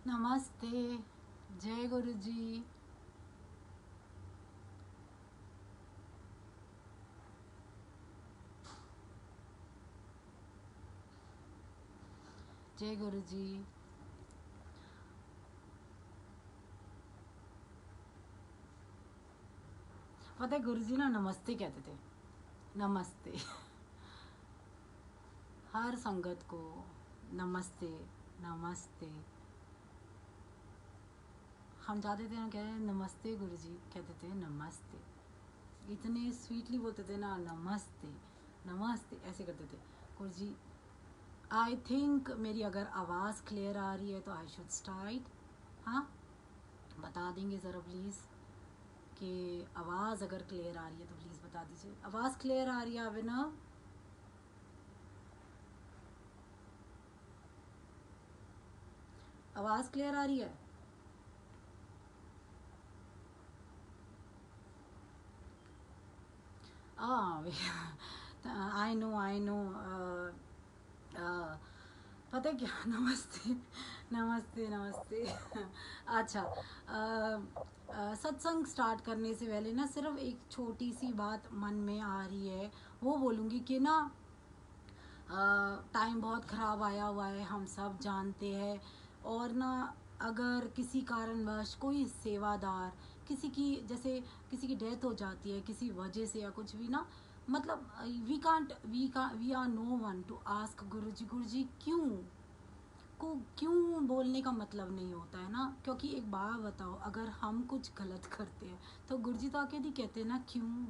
नमस्ते। जय गुरु जी। जय गुरु जी। पता है गुरु जी ना नमस्ते कहते थे। नमस्ते। हर संगत को नमस्ते। नमस्ते। हम जाते थे ना, कह रहे नमस्ते गुरु जी, कहते थे नमस्ते। इतने स्वीटली बोलते थे ना, नमस्ते नमस्ते ऐसे करते थे गुरु जी। आई थिंक मेरी अगर आवाज़ क्लियर आ रही है तो आई शुड स्टार्ट। हाँ, बता देंगे ज़रा प्लीज़ कि आवाज़ अगर क्लियर आ रही है तो प्लीज़ बता दीजिए। आवाज़ क्लियर आ रही है अभिनव? आवाज़ क्लियर आ रही है? I know. पता है क्या? नमस्ते नमस्ते नमस्ते। अच्छा, सत्संग स्टार्ट करने से पहले ना सिर्फ एक छोटी सी बात मन में आ रही है, वो बोलूँगी कि ना टाइम बहुत ख़राब आया हुआ है, हम सब जानते हैं। और ना अगर किसी कारणवश कोई सेवादार, किसी की जैसे किसी की डेथ हो जाती है किसी वजह से या कुछ भी ना, मतलब we are no one to ask Guru ji क्यों को क्यों बोलने का मतलब नहीं होता है ना। क्योंकि एक बात बताओ, अगर हम कुछ गलत करते हैं तो गुरु जी तो आके नहीं कहते ना क्यों।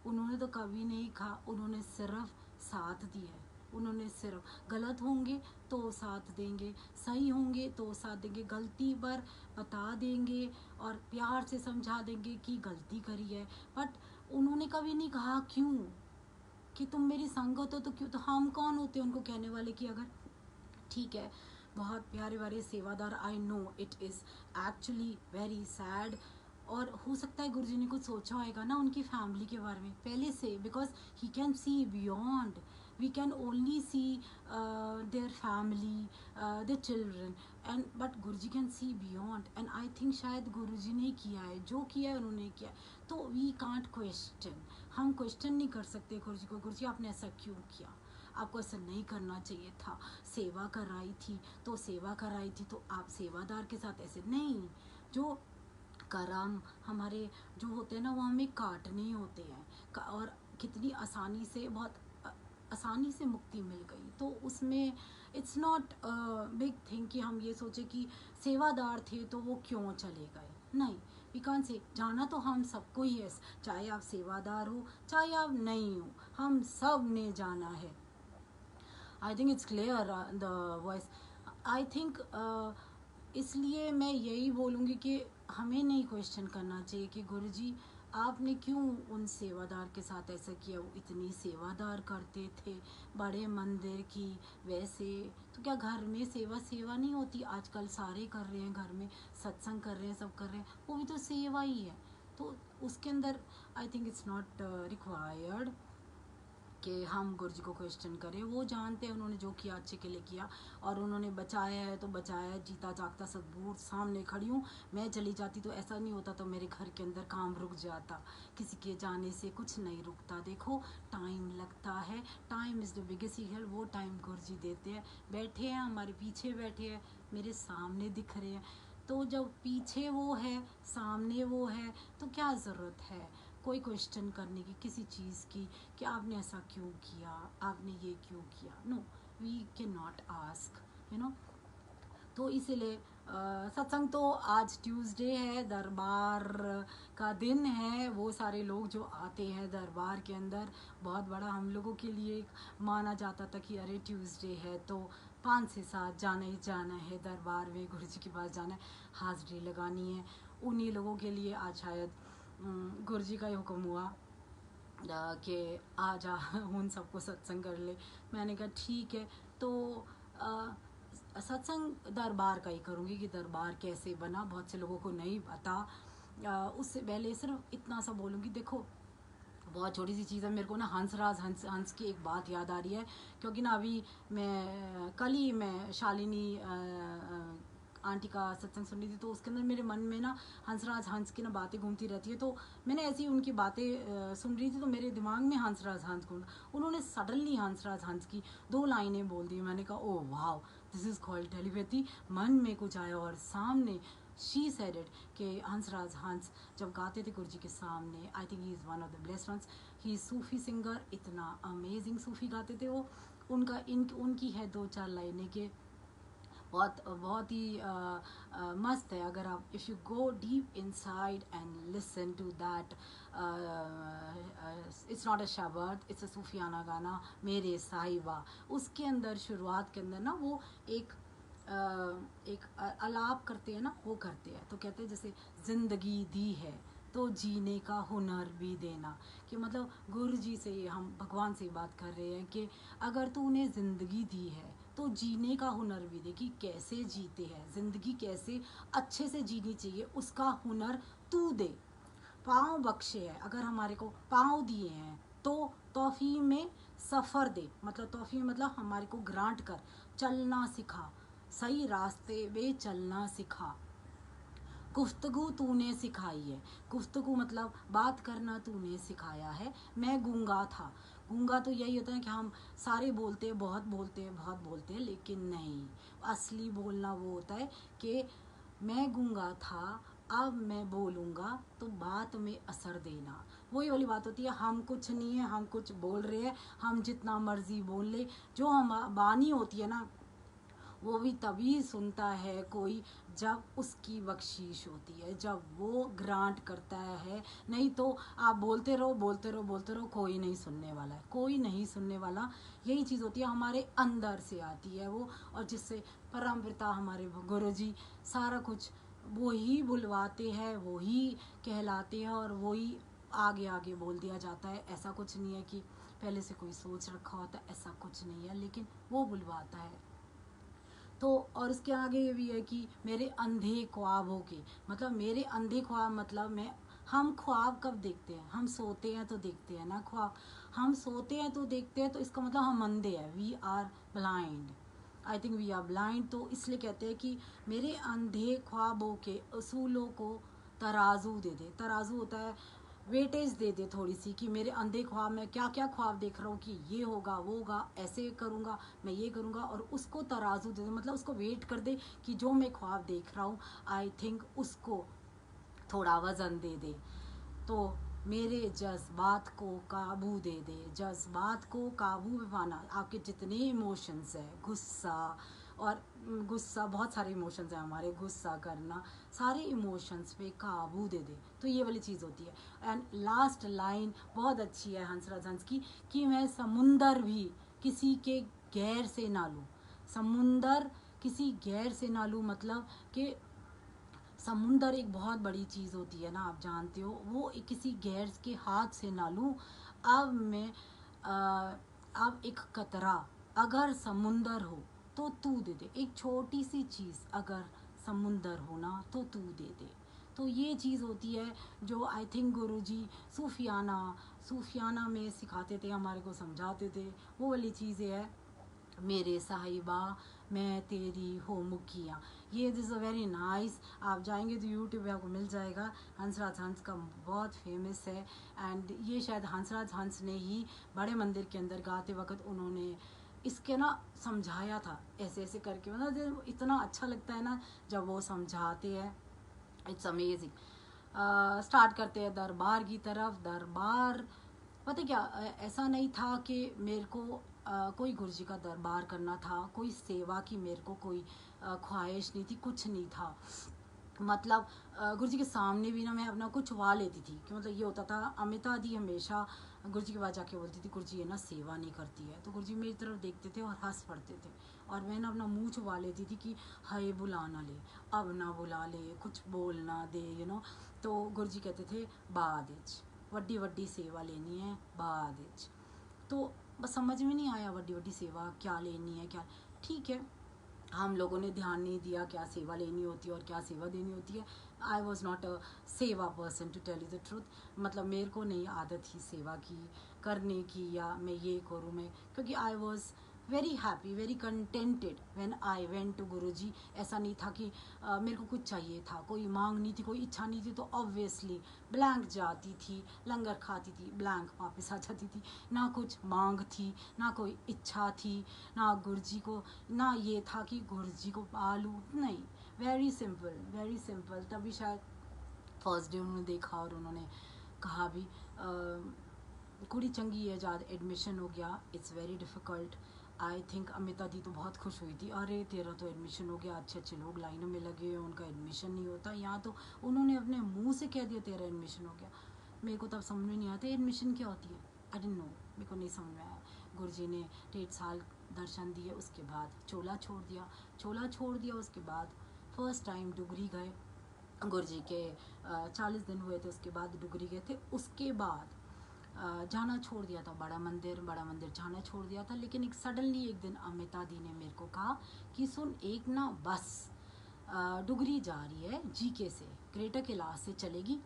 उन्होंने तो कभी नहीं कहा, उन्होंने सिर्फ साथ दिया है। उन्होंने सिर्फ गलत होंगे तो साथ देंगे, सही होंगे तो साथ देंगे, गलती पर बता देंगे और प्यार से समझा देंगे कि गलती करी है। बट उन्होंने कभी नहीं कहा क्यों, कि तुम मेरी संगत हो तो क्यों। तो हम कौन होते हैं उनको कहने वाले कि अगर ठीक है, बहुत प्यारे प्यारे सेवादार, I know it is actually very sad. और हो सकता है गुरुजी ने कुछ सोचा होगा ना उनकी फैमिली के बारे में पहले से, because he can see beyond. We can only see their family, their children, and but Guruji can see beyond. And I think शायद गुरुजी ने किया है, जो किया है उन्होंने किया है। तो वी कांट क्वेश्चन, हम क्वेश्चन नहीं कर सकते गुरुजी को, गुरुजी आपने ऐसा क्यों किया, आपको ऐसा नहीं करना चाहिए था। सेवा कराई थी तो सेवा कराई थी, तो आप सेवादार के साथ ऐसे नहीं। जो कर्म हमारे जो होते हैं ना, वो हमें काटने होते हैं। और कितनी आसानी से, बहुत आसानी से मुक्ति मिल गई, तो उसमें इट्स नॉट बिग थिंग कि हम ये सोचे कि सेवादार थे तो वो क्यों चले गए। नहीं, वी कांट से, जाना तो हम सबको ही है, चाहे आप सेवादार हो चाहे आप नहीं हो, हम सब ने जाना है। I think it's clear the voice. I think इसलिए मैं यही बोलूँगी कि हमें नहीं क्वेश्चन करना चाहिए कि गुरुजी आपने क्यों उन सेवादार के साथ ऐसा किया। वो इतनी सेवादार करते थे बड़े मंदिर की, वैसे तो क्या घर में सेवा सेवा नहीं होती? आजकल सारे कर रहे हैं, घर में सत्संग कर रहे हैं, सब कर रहे हैं, वो भी तो सेवा ही है। तो उसके अंदर I think it's not required कि हम गुरुजी को क्वेश्चन करें। वो जानते हैं उन्होंने जो किया अच्छे के लिए किया, और उन्होंने बचाया है तो बचाया है। जीता जागता सदबूर सामने खड़ी हूँ। मैं चली जाती तो ऐसा नहीं होता, तो मेरे घर के अंदर काम रुक जाता। किसी के जाने से कुछ नहीं रुकता। देखो, टाइम लगता है, time is the biggest heal. वो टाइम गुरुजी देते हैं। बैठे हैं, हमारे पीछे बैठे हैं, मेरे सामने दिख रहे हैं। तो जब पीछे वो है, सामने वो है, तो क्या ज़रूरत है कोई क्वेश्चन करने की किसी चीज़ की, कि आपने ऐसा क्यों किया, आपने ये क्यों किया। No, we can not ask, you know. तो इसीलिए सत्संग तो आज ट्यूसडे है, दरबार का दिन है। वो सारे लोग जो आते हैं दरबार के अंदर, बहुत बड़ा हम लोगों के लिए माना जाता था कि अरे ट्यूसडे है तो 5 से 7 जाना ही जाना है दरबार में, गुरु जी के पास जाना है, हाज़िरी लगानी है। उन्हीं लोगों के लिए आज शायद गुरु जी का ही हुक्म हुआ कि आ जा उन सबको सत्संग कर ले। मैंने कहा ठीक है। तो सत्संग दरबार का ही करूँगी कि दरबार कैसे बना, बहुत से लोगों को नहीं पता। उससे पहले सिर्फ इतना सा बोलूँगी, देखो बहुत छोटी सी चीज़ है। मेरे को ना हंस की एक बात याद आ रही है, क्योंकि ना अभी मैं कल ही मैं शालिनी आंटी का सत्संग सुन रही थी, तो उसके अंदर मेरे मन में ना हंसराज हंस की ना बातें घूमती रहती है। तो मैंने ऐसी उनकी बातें सुन रही थी, तो मेरे दिमाग में हंसराज हंस घूम, उन्होंने सडनली हंसराज हंस की 2 लाइनें बोल दी। मैंने कहा ओ वाह, दिस इज़ कॉल्ड टेलीपैथी। मन में कुछ आया और सामने शी सेड इट कि हंसराज हंस जब गाते थे गुरु जी के सामने, I think he is one of the blessed ones, he is Sufi singer, इतना अमेजिंग सूफ़ी गाते थे वो। उनकी है 2-4 लाइनें के बहुत बहुत ही मस्त है। अगर आप if you go deep inside and listen to that, it's not a shabad, it's अ सूफियाना गाना, मेरे साहिबा। उसके अंदर शुरुआत के अंदर ना वो एक अलाप करते हैं ना, वो करते हैं। तो कहते हैं जैसे ज़िंदगी दी है तो जीने का हुनर भी देना, कि मतलब गुरु जी से हम भगवान से बात कर रहे हैं कि अगर तू उन्हें ज़िंदगी दी है तो जीने का हुनर भी दे, कि कैसे जीते हैं ज़िंदगी, कैसे अच्छे से जीनी चाहिए, उसका हुनर तू दे। पाँव बख्शे है, अगर हमारे को पाँव दिए हैं तो तौफी में सफ़र दे, मतलब तौफी में मतलब हमारे को ग्रांट कर, चलना सिखा, सही रास्ते में चलना सिखा। गुफ्तगू तूने सिखाई है, गुफ्तगू मतलब बात करना तूने सिखाया है। मैं गूंगा था, गूंगा तो यही होता है कि हम सारे बोलते हैं, बहुत बोलते हैं, बहुत बोलते हैं, लेकिन नहीं, असली बोलना वो होता है कि मैं गूंगा था अब मैं बोलूँगा तो बात में असर देना। वही वाली बात होती है, हम कुछ नहीं है, हम कुछ बोल रहे हैं, हम जितना मर्जी बोल ले। जो हम बानी होती है ना, वो भी तभी सुनता है कोई जब उसकी बख्शीश होती है, जब वो ग्रांट करता है। नहीं तो आप बोलते रहो बोलते रहो बोलते रहो, कोई नहीं सुनने वाला है, कोई नहीं सुनने वाला। यही चीज़ होती है, हमारे अंदर से आती है वो, और जिससे परम पिता हमारे गुरु जी सारा कुछ वो ही बुलवाते हैं, वो ही कहलाते हैं, और वो ही आगे आगे बोल दिया जाता है। ऐसा कुछ नहीं है कि पहले से कोई सोच रखा होता, ऐसा कुछ नहीं है, लेकिन वो बुलवाता है। तो और उसके आगे ये भी है कि मेरे अंधे ख्वाबों के, मतलब मेरे अंधे ख्वाब मतलब हम ख्वाब कब देखते हैं, हम सोते हैं तो देखते हैं ना ख्वाब, हम सोते हैं तो देखते हैं, तो इसका मतलब हम अंधे हैं, we are blind, I think we are blind. तो इसलिए कहते हैं कि मेरे अंधे ख्वाबों के असूलों को तराजू दे दे। तराजू होता है वेटेज दे दे थोड़ी सी, कि मेरे अंधे ख्वाब में क्या क्या ख्वाब देख रहा हूँ, कि ये होगा वो होगा, ऐसे करूँगा मैं, ये करूँगा, और उसको तराजू दे दे, मतलब उसको वेट कर दे कि जो मैं ख्वाब देख रहा हूँ आई थिंक उसको थोड़ा वज़न दे दे। तो मेरे जज्बात को काबू दे दे। जज्बात को काबू में पाना, आपके जितने इमोशंस है, गुस्सा और गुस्सा, बहुत सारे इमोशंस हैं हमारे, गुस्सा करना, सारे इमोशंस पे काबू दे दे। तो ये वाली चीज़ होती है। एंड लास्ट लाइन बहुत अच्छी है हंसराज हंस की, कि मैं समुंदर भी किसी के गैर से ना लूँ। समुंदर किसी गैर से ना लूँ, मतलब कि समुंदर एक बहुत बड़ी चीज़ होती है ना, आप जानते हो, वो किसी गैर के हाथ से ना लूँ। अब मैं अब एक कतरा अगर समुंदर हो तो तू दे दे, एक छोटी सी चीज़ अगर समुंदर हो ना तो तू दे दे। तो ये चीज़ होती है जो आई थिंक गुरु जी सूफियाना में सिखाते थे, हमारे को समझाते थे। वो वाली चीज़ें है, मेरे साहिबा मैं तेरी हो मुखिया। ये दिस अ वेरी नाइस, आप जाएंगे तो यूट्यूब पे आपको मिल जाएगा। हंसराज हंस का बहुत फेमस है, एंड ये शायद हंसराज हंस ने ही बड़े मंदिर के अंदर गाते वक्त उन्होंने इसके ना समझाया था, ऐसे ऐसे करके, मतलब इतना अच्छा लगता है ना जब वो समझाते हैं, इट्स अमेजिंग। स्टार्ट करते हैं दरबार की तरफ। दरबार पता क्या, ऐसा नहीं था कि मेरे को कोई गुरु जी का दरबार करना था, कोई सेवा की मेरे को कोई ख्वाहिश नहीं थी, कुछ नहीं था। मतलब गुरु जी के सामने भी ना मैं अपना कुछ छुपा लेती थी, कि मतलब ये होता था, अमिता दी हमेशा गुरु जी के पास जाके बोलती थी, गुरु जी ये ना सेवा नहीं करती है, तो गुरु जी मेरी तरफ देखते थे और हंस पड़ते थे, और मैं ना अपना मुंह छुपा लेती थी कि हाय बुला ना ले, अब ना बुला ले, कुछ बोल ना दे, तो गुरु जी कहते थे बाद इच, वड्डी वड्डी सेवा लेनी है बाद इच। तो बस समझ में नहीं आया वड्डी वड्डी सेवा क्या लेनी है, क्या, ठीक है, हम लोगों ने ध्यान नहीं दिया क्या सेवा लेनी होती है और क्या सेवा देनी होती है। आई was not a seva person to tell you the truth, मतलब मेरे को नहीं आदत ही सेवा की करने की, या मैं ये करूँ, मैं, क्योंकि I was very happy, very contented when I went to Guruji. ऐसा नहीं था कि मेरे को कुछ चाहिए था, कोई मांग नहीं थी, कोई इच्छा नहीं थी, तो ऑब्वियसली ब्लैंक जाती थी, लंगर खाती थी, ब्लैंक वापस आ जाती थी। ना कुछ मांग थी, ना कोई इच्छा थी, ना गुरुजी को, ना ये था कि गुरुजी को पालूं, नहीं, वेरी सिंपल, वेरी सिंपल। तभी शायद फर्स्ट डे उन्होंने देखा और उन्होंने कहा भी कुड़ी चंगी है, ज़्यादा एडमिशन हो गया, it's very difficult. I think Amita दी तो बहुत खुश हुई थी, अरे तेरा तो एडमिशन हो गया, अच्छे अच्छे लोग लाइनों में लगे हैं, उनका एडमिशन नहीं होता, यहाँ तो उन्होंने अपने मुंह से कह दिया तेरा एडमिशन हो गया। मेरे को तब समझ में नहीं आता एडमिशन क्या होती है, आई डेंट नो, मेरे को नहीं समझ में आया। गुरुजी ने 1.5 साल दर्शन दिए, उसके बाद चोला छोड़ दिया, चोला छोड़ दिया, उसके बाद फर्स्ट टाइम डुगरी गए। गुरुजी के 40 दिन हुए थे, उसके बाद डुगरी गए थे। उसके बाद जाना छोड़ दिया था, बड़ा मंदिर जाना छोड़ दिया था। लेकिन एक सडनली एक दिन अमिता दी ने मेरे को कहा कि सुन, एक ना बस डुगरी जा रही है जीके से, ग्रेटर कैलाश से चलेगी।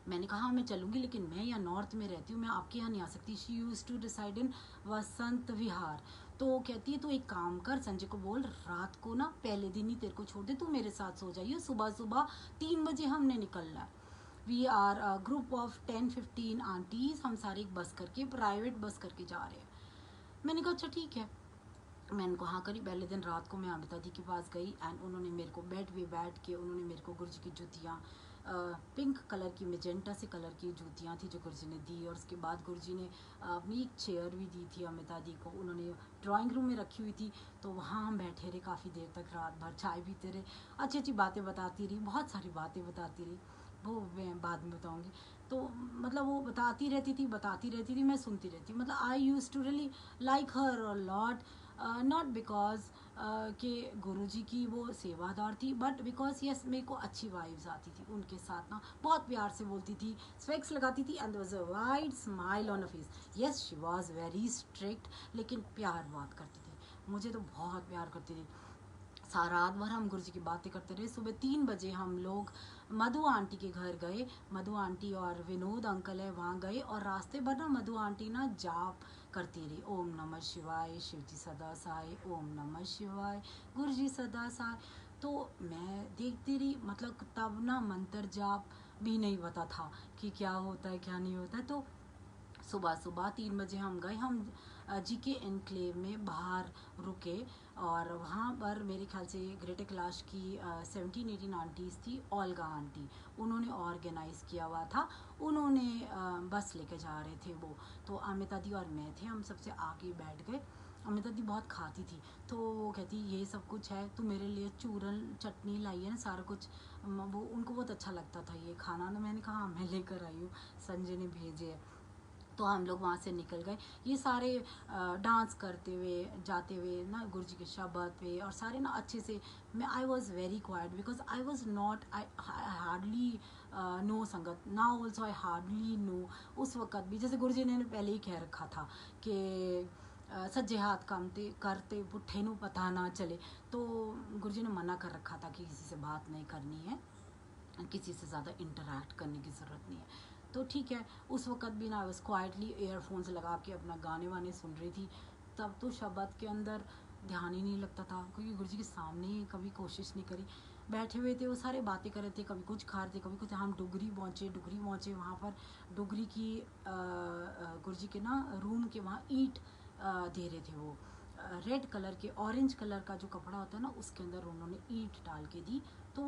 मैंने कहा मैं चलूँगी, लेकिन मैं यहाँ नॉर्थ में रहती हूँ, मैं आपके यहाँ नहीं आ सकती। She use to decide in Vasant Vihar. तो कहती है तू एक काम कर, संजय को बोल रात को ना पहले दिन ही तेरे को छोड़ दे, तू मेरे साथ सो जाइए, सुबह सुबह 3 बजे हमने निकलना है। We are group of 10-15 aunties, हम सारे एक बस करके, प्राइवेट बस करके जा रहे हैं। मैंने कहा अच्छा ठीक है। मैंने उनको हाँ करी। पहले दिन रात को मैं अमिता दी के पास गई एंड उन्होंने मेरे को बेड पे बैठ के उन्होंने मेरे को गुरुजी की जूतियाँ, पिंक कलर की, मेजेंटा से कलर की जूतियाँ थी जो गुरुजी ने दी। और उसके बाद गुरुजी ने अपनी एक चेयर भी दी थी अमिता दी को, उन्होंने ड्राइंग रूम में रखी हुई थी। तो वहाँ हम बैठे रहे काफ़ी देर तक, रात भर चाय पीते रहे, अच्छी अच्छी बातें बताती रही, बहुत सारी बातें बताती रही, वो मैं बाद में बताऊँगी। तो मतलब वो बताती रहती थी, मैं सुनती रहती। मतलब I use to really like her a lot, not because कि गुरुजी की वो सेवादार थी, बट बिकॉज यस मेरे को अच्छी वाइब्स आती थी उनके साथ ना। बहुत प्यार से बोलती थी, स्पेक्स लगाती थी and there was a wide smile on a face. Yes she was very strict, लेकिन प्यार बहुत करती थी, मुझे तो बहुत प्यार करती थी। सारा रात भर हम गुरुजी की बातें करते रहे। सुबह 3 बजे हम लोग मधु आंटी के घर गए। मधु आंटी और विनोद अंकल है वहाँ गए, और रास्ते भर ना मधु आंटी ना जाप करती रही, ओम नमः शिवाय, शिव जी सदा सहाय, ओम नमः शिवाय, गुरु जी सदा सहाय। तो मैं देखती रही, मतलब तब ना मंत्र जाप भी नहीं पता था कि क्या होता है क्या नहीं होता है। तो सुबह सुबह 3 बजे हम गए, हम जी के एनक्लेव में बाहर रुके, और वहाँ पर मेरे ख्याल से ग्रेटर कैलाश की 17-18 आंटीज़ थी, ओल्गा आंटी, उन्होंने ऑर्गेनाइज़ किया हुआ था, उन्होंने बस लेके जा रहे थे वो। तो अमिता दी और मैं थे, हम सबसे आगे बैठ गए। अमिता दी बहुत खाती थी, तो वो कहती ये सब कुछ है, तो मेरे लिए चूरन चटनी लाई है ना, सारा कुछ। वो उनको बहुत अच्छा लगता था ये खाना ना। मैंने कहा मैं लेकर आई हूँ, संजय ने भेजे है। तो हम लोग वहाँ से निकल गए, ये सारे डांस करते हुए जाते हुए ना गुरुजी के शब्द पे, और सारे ना अच्छे से। मैं I was very quiet because I was not, I hardly know संगत, now also I hardly know. उस वक़्त भी जैसे गुरुजी ने पहले ही कह रखा था कि सज्जे हाथ कामते करते पुट्ठे नू पता ना चले। तो गुरुजी ने मना कर रखा था कि किसी से बात नहीं करनी है, किसी से ज़्यादा इंटरेक्ट करने की ज़रूरत नहीं है। तो ठीक है, उस वक़्त भी ना बस क्वाइटली ईयरफोन्स लगा के अपना गाने वाने सुन रही थी। तब तो शब्द के अंदर ध्यान ही नहीं लगता था, क्योंकि गुरुजी के सामने ही कभी कोशिश नहीं करी। बैठे हुए थे वो सारे बातें कर रहे थे, कभी कुछ खा रहे थे, कभी कुछ। हम डुगरी पहुँचे वहाँ पर डुगरी की गुरुजी के ना रूम के वहाँ ईंट दे रहे थे वो, रेड कलर के, ऑरेंज कलर का जो कपड़ा होता है ना, उसके अंदर उन्होंने ईंट डाल के दी। तो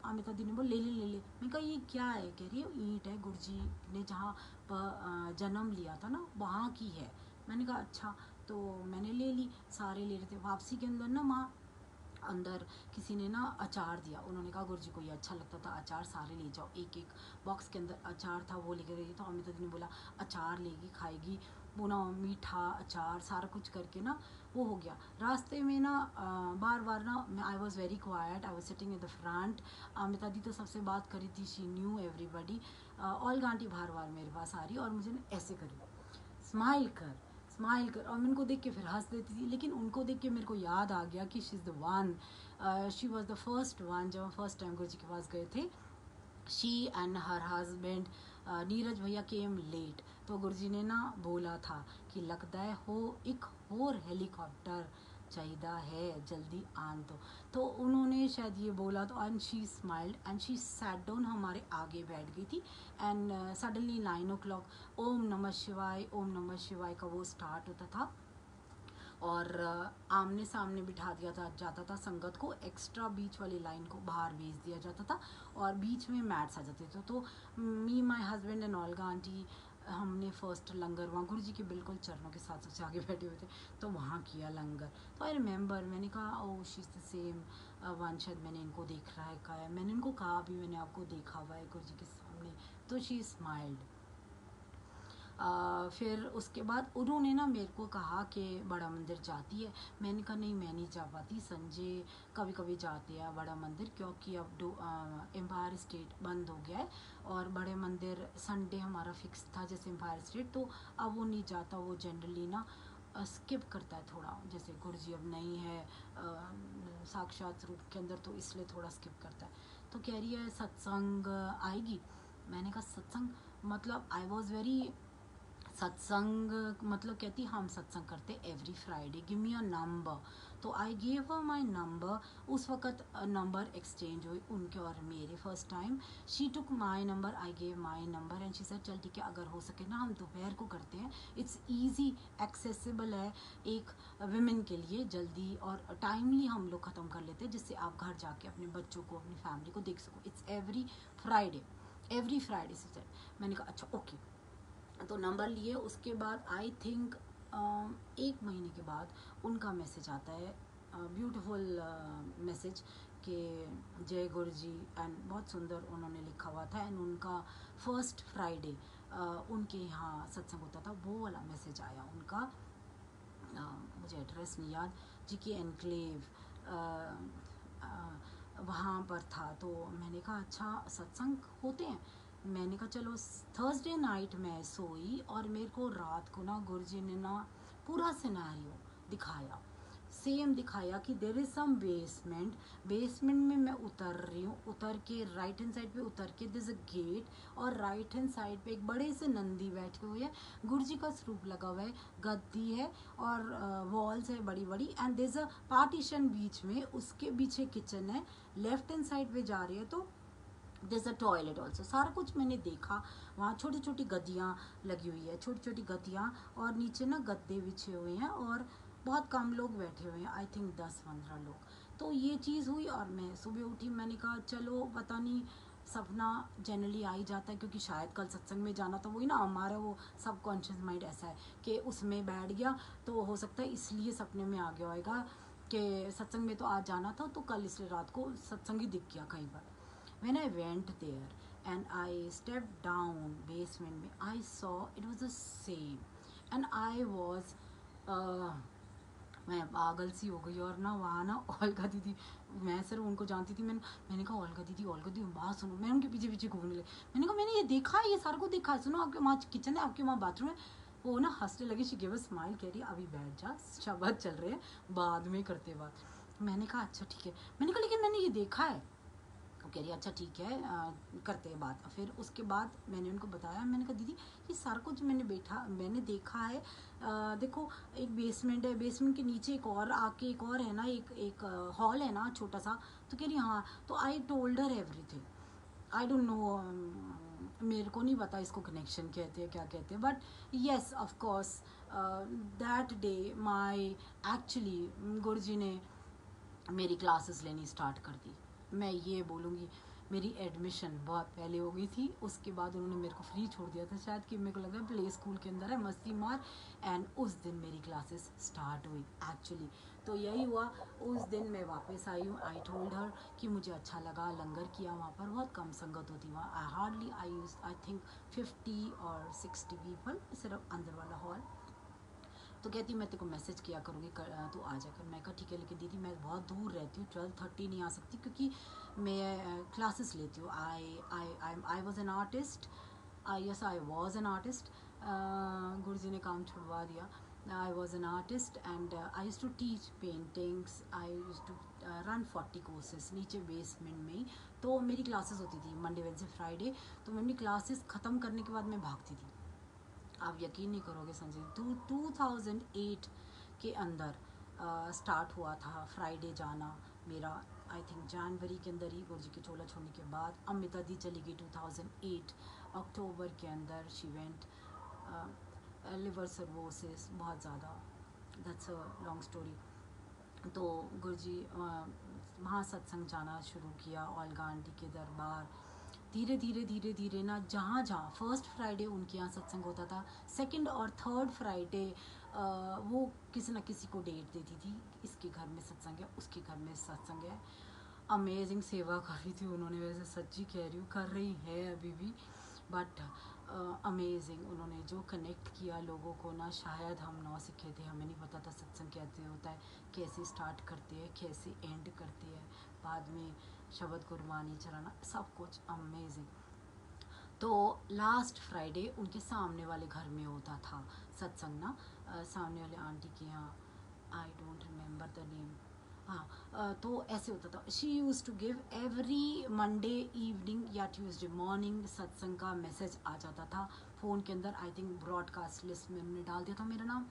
अमिता दी ने बोल ले ले। मैं कहा ये क्या है? कह रही है ईंट है, गुरुजी ने जहाँ जन्म लिया था ना वहाँ की है। मैंने कहा अच्छा। तो मैंने ले ली, सारे ले रहे थे। वापसी के अंदर ना माँ अंदर किसी ने ना अचार दिया, उन्होंने कहा गुरुजी को ये अच्छा लगता था अचार, सारे ले जाओ। एक एक बॉक्स के अंदर अचार था, वो लेकर गई। तो अमिता दी ने बोला अचार लेगी खाएगी, वो ना मीठा अचार सारा कुछ करके ना वो हो गया। रास्ते में ना बार बार ना मैं I was very quiet, I was sitting in the front. Amita दी तो सबसे बात करी थी, she knew everybody. Olga aunty बार बार मेरे पास आ रही और मुझे ना ऐसे करी, स्माइल कर स्माइल कर, और मैं उनको देख के फिर हंस देती थी। लेकिन उनको देख के मेरे को याद आ गया कि she is the one, she was the first one. जब हम फर्स्ट टाइम गुरुजी के पास गए थे, she and her husband Neeraj भैया केम लेट। तो गुरुजी ने ना बोला था कि लगता है हो एक और हेलीकॉप्टर चाहिदा है, जल्दी आन तो उन्होंने शायद ये बोला तो and she smiled and she sat down, हमारे आगे बैठ गई थी। एंड सडनली 9 o'clock ओम नमः शिवाय, ओम नमः शिवाय का वो स्टार्ट होता था और आमने सामने बिठा दिया जाता था संगत को, एक्स्ट्रा बीच वाली लाइन को बाहर भेज दिया जाता था और बीच में मैट्स आ जाते थे। तो मी माय हस्बैंड एंड ऑल्गा आंटी हमने फर्स्ट लंगर वहाँ गुरु जी के बिल्कुल चरणों के साथ सबसे आगे बैठे हुए थे, तो वहाँ किया लंगर। तो आई रिमेंबर मैंने कहा oh she is the same one, शायद मैंने इनको देख रहा है, मैंने इनको कहा अभी मैंने आपको देखा हुआ है गुरु जी के सामने। तो शी स्माइल्ड। फिर उसके बाद उन्होंने ना मेरे को कहा कि बड़ा मंदिर जाती है। मैंने कहा नहीं मैं नहीं जा पाती, संजय कभी कभी जाते हैं बड़ा मंदिर, क्योंकि अब एम्पायर स्टेट बंद हो गया है और बड़े मंदिर संडे हमारा फिक्स था जैसे एम्पायर स्टेट, तो अब वो नहीं जाता, वो जनरली ना स्किप करता है थोड़ा, जैसे गुरु जी अब नहीं है साक्षात रूप के अंदर, तो इसलिए थोड़ा स्किप करता है। तो कह रही है सत्संग आएगी। मैंने कहा सत्संग मतलब आई वॉज वेरी, सत्संग मतलब कहती हम सत्संग करते every Friday, give me a number. तो I gave her my number. उस वक्त नंबर एक्सचेंज हुई उनके और मेरे first time. She took my number, I gave my number and she said चल ठीक है अगर हो सके ना हम दोपहर को करते हैं, इट्स ईजी एक्सेसिबल है एक विमेन के लिए, जल्दी और टाइमली हम लोग ख़त्म कर लेते हैं जिससे आप घर जाके अपने बच्चों को अपनी फैमिली को देख सको। इट्स एवरी फ्राइडे से सेड। मैंने कहा अच्छा ओके। तो नंबर लिए, उसके बाद आई थिंक 1 महीने के बाद उनका मैसेज आता है, ब्यूटीफुल मैसेज कि जय गुरु जी, एंड बहुत सुंदर उन्होंने लिखा हुआ था। एंड उनका फर्स्ट फ्राइडे उनके यहाँ सत्संग होता था, वो वाला मैसेज आया उनका। मुझे एड्रेस नहीं याद, जी की एनक्लेव वहाँ पर था। तो मैंने कहा अच्छा सत्संग होते हैं। मैंने कहा चलो। थर्सडे नाइट मैं सोई और मेरे को रात को ना गुरुजी ने ना पूरा सिनेरियो दिखाया, सेम दिखाया कि देर इज़ सम बेसमेंट में मैं उतर रही हूँ, उतर के राइट हैंड साइड पे उतर के दिस अ गेट और राइट हैंड साइड पे एक बड़े से नंदी बैठे हुए हैं, गुरुजी का स्वरूप लगा हुआ है, गद्दी है और वॉल्स है बड़ी बड़ी and there is a partition बीच में, उसके पीछे किचन है। लेफ्ट हैंड साइड पे जा रही है तो दिस अ टॉयलेट ऑल्सो। सारा कुछ मैंने देखा। वहाँ छोटी छोटी गद्दियाँ लगी हुई है, छोटी छोटी गद्दियाँ और नीचे ना गद्दे बिछे हुए हैं और बहुत कम लोग बैठे हुए हैं, आई थिंक 10-15 लोग। तो ये चीज़ हुई और मैं सुबह उठी, मैंने कहा चलो पता नहीं सपना जनरली आ ही जाता है क्योंकि शायद कल सत्संग में जाना था, वही ना हमारा वो सबकॉन्शियस माइंड ऐसा है कि उसमें बैठ गया तो हो सकता है इसलिए सपने में आ गया होगा कि सत्संग में तो आज जाना था तो कल इसलिए रात को सत्संग ही दिख गया कई बार। When I went there and I stepped down basement में, I saw it was the same and I was मैं पागल सी हो गई। और ना वहाँ ना ओल्गा दीदी, मैं सिर्फ उनको जानती थी। मैंने कहा ओल्गा दीदी बात सुनो। मैं उनके पीछे पीछे घूमने लगी। मैंने कहा मैंने ये देखा है, ये सारा को देखा है, सुनो आपके वहाँ किचन है, आपके वहाँ बाथरूम है। वो ना हंसने लगी, शी गिव अ स्माइल, कह रही अभी बैठ जा, शब्द चल रहे हैं बाद में करते बात। मैंने कहा अच्छा ठीक है। मैंने कहा लेकिन मैंने ये देखा है। तो कह रही अच्छा ठीक है करते हैं बात। फिर उसके बाद मैंने उनको बताया, मैंने कहा दीदी ये सारा कुछ मैंने देखा है। देखो एक बेसमेंट है, बेसमेंट के नीचे एक और है ना, एक हॉल है ना छोटा सा। तो कह रही हाँ। तो I told her everything. I don't no, मेरे को नहीं पता इसको कनेक्शन कहते हैं क्या कहते हैं, but yes of course that day my actually Guruji ने मेरी क्लासेस लेनी स्टार्ट कर दी। मैं ये बोलूँगी मेरी एडमिशन बहुत पहले हो गई थी, उसके बाद उन्होंने मेरे को फ्री छोड़ दिया था शायद, कि मेरे को लगा प्ले स्कूल के अंदर है मस्ती मार। एंड उस दिन मेरी क्लासेस स्टार्ट हुई एक्चुअली। तो यही हुआ, उस दिन मैं वापस आई हूँ। आई टोल्ड हर कि मुझे अच्छा लगा, लंगर किया वहाँ पर, बहुत कम संगत होती वहाँ। आई थिंक 50 और 60 पीपल, सिर्फ अंदर वाला हॉल। तो कहती मैं तेरे को मैसेज किया करूँगी तो आ जाकर। मैं कहा ठीक है, लेकिन दीदी मैं बहुत दूर रहती हूँ, 12:30 नहीं आ सकती क्योंकि मैं क्लासेस लेती हूँ। I was an artist, I was an artist. Guru ji ने काम छुड़वा दिया। I was an artist and I use to teach paintings, I use to run 40 courses नीचे बेसमेंट में ही। तो मेरी क्लासेस होती थी मंडे वेडनेसडे फ्राइडे। तो मैं अपनी क्लासेस ख़त्म करने के बाद मैं भागती थी। आप यकीन नहीं करोगे संजय, 2008 के अंदर स्टार्ट हुआ था फ्राइडे जाना मेरा। आई थिंक जनवरी के अंदर ही गुरुजी के चोला छोड़ने के बाद। अमिता दी चली गई 2008 अक्टूबर के अंदर। शी वेंट लिवर सर्वोसिस बहुत ज़्यादा, दैट्स अ लॉन्ग स्टोरी। तो गुरुजी वहाँ सत्संग जाना शुरू किया, ओल्गा आंटी के दरबार। धीरे धीरे धीरे धीरे ना जहाँ जहाँ फर्स्ट फ्राइडे उनके यहाँ सत्संग होता था, सेकंड और थर्ड फ्राइडे वो किसी न किसी को डेट देती थी, इसके घर में सत्संग है, उसके घर में सत्संग है। अमेजिंग सेवा करी थी उन्होंने, वैसे सच्ची कह रही हूँ, कर रही है अभी भी, बट अमेजिंग। उन्होंने जो कनेक्ट किया लोगों को ना, शायद हम नौ सीखे थे, हमें नहीं पता था सत्संग कैसे होता है, कैसे स्टार्ट करते हैं, कैसे एंड करते हैं, बाद में शब्द गुरबानी चलाना, सब कुछ अमेजिंग। तो लास्ट फ्राइडे उनके सामने वाले घर में होता था सत्संग ना, सामने वाले आंटी के यहाँ, I don't remember the name. हाँ, तो ऐसे होता था। She use to give every Monday evening या ट्यूसडे मॉर्निंग सत्संग का मैसेज आ जाता था फ़ोन के अंदर। आई थिंक ब्रॉडकास्ट लिस्ट में उन्होंने डाल दिया था मेरा नाम,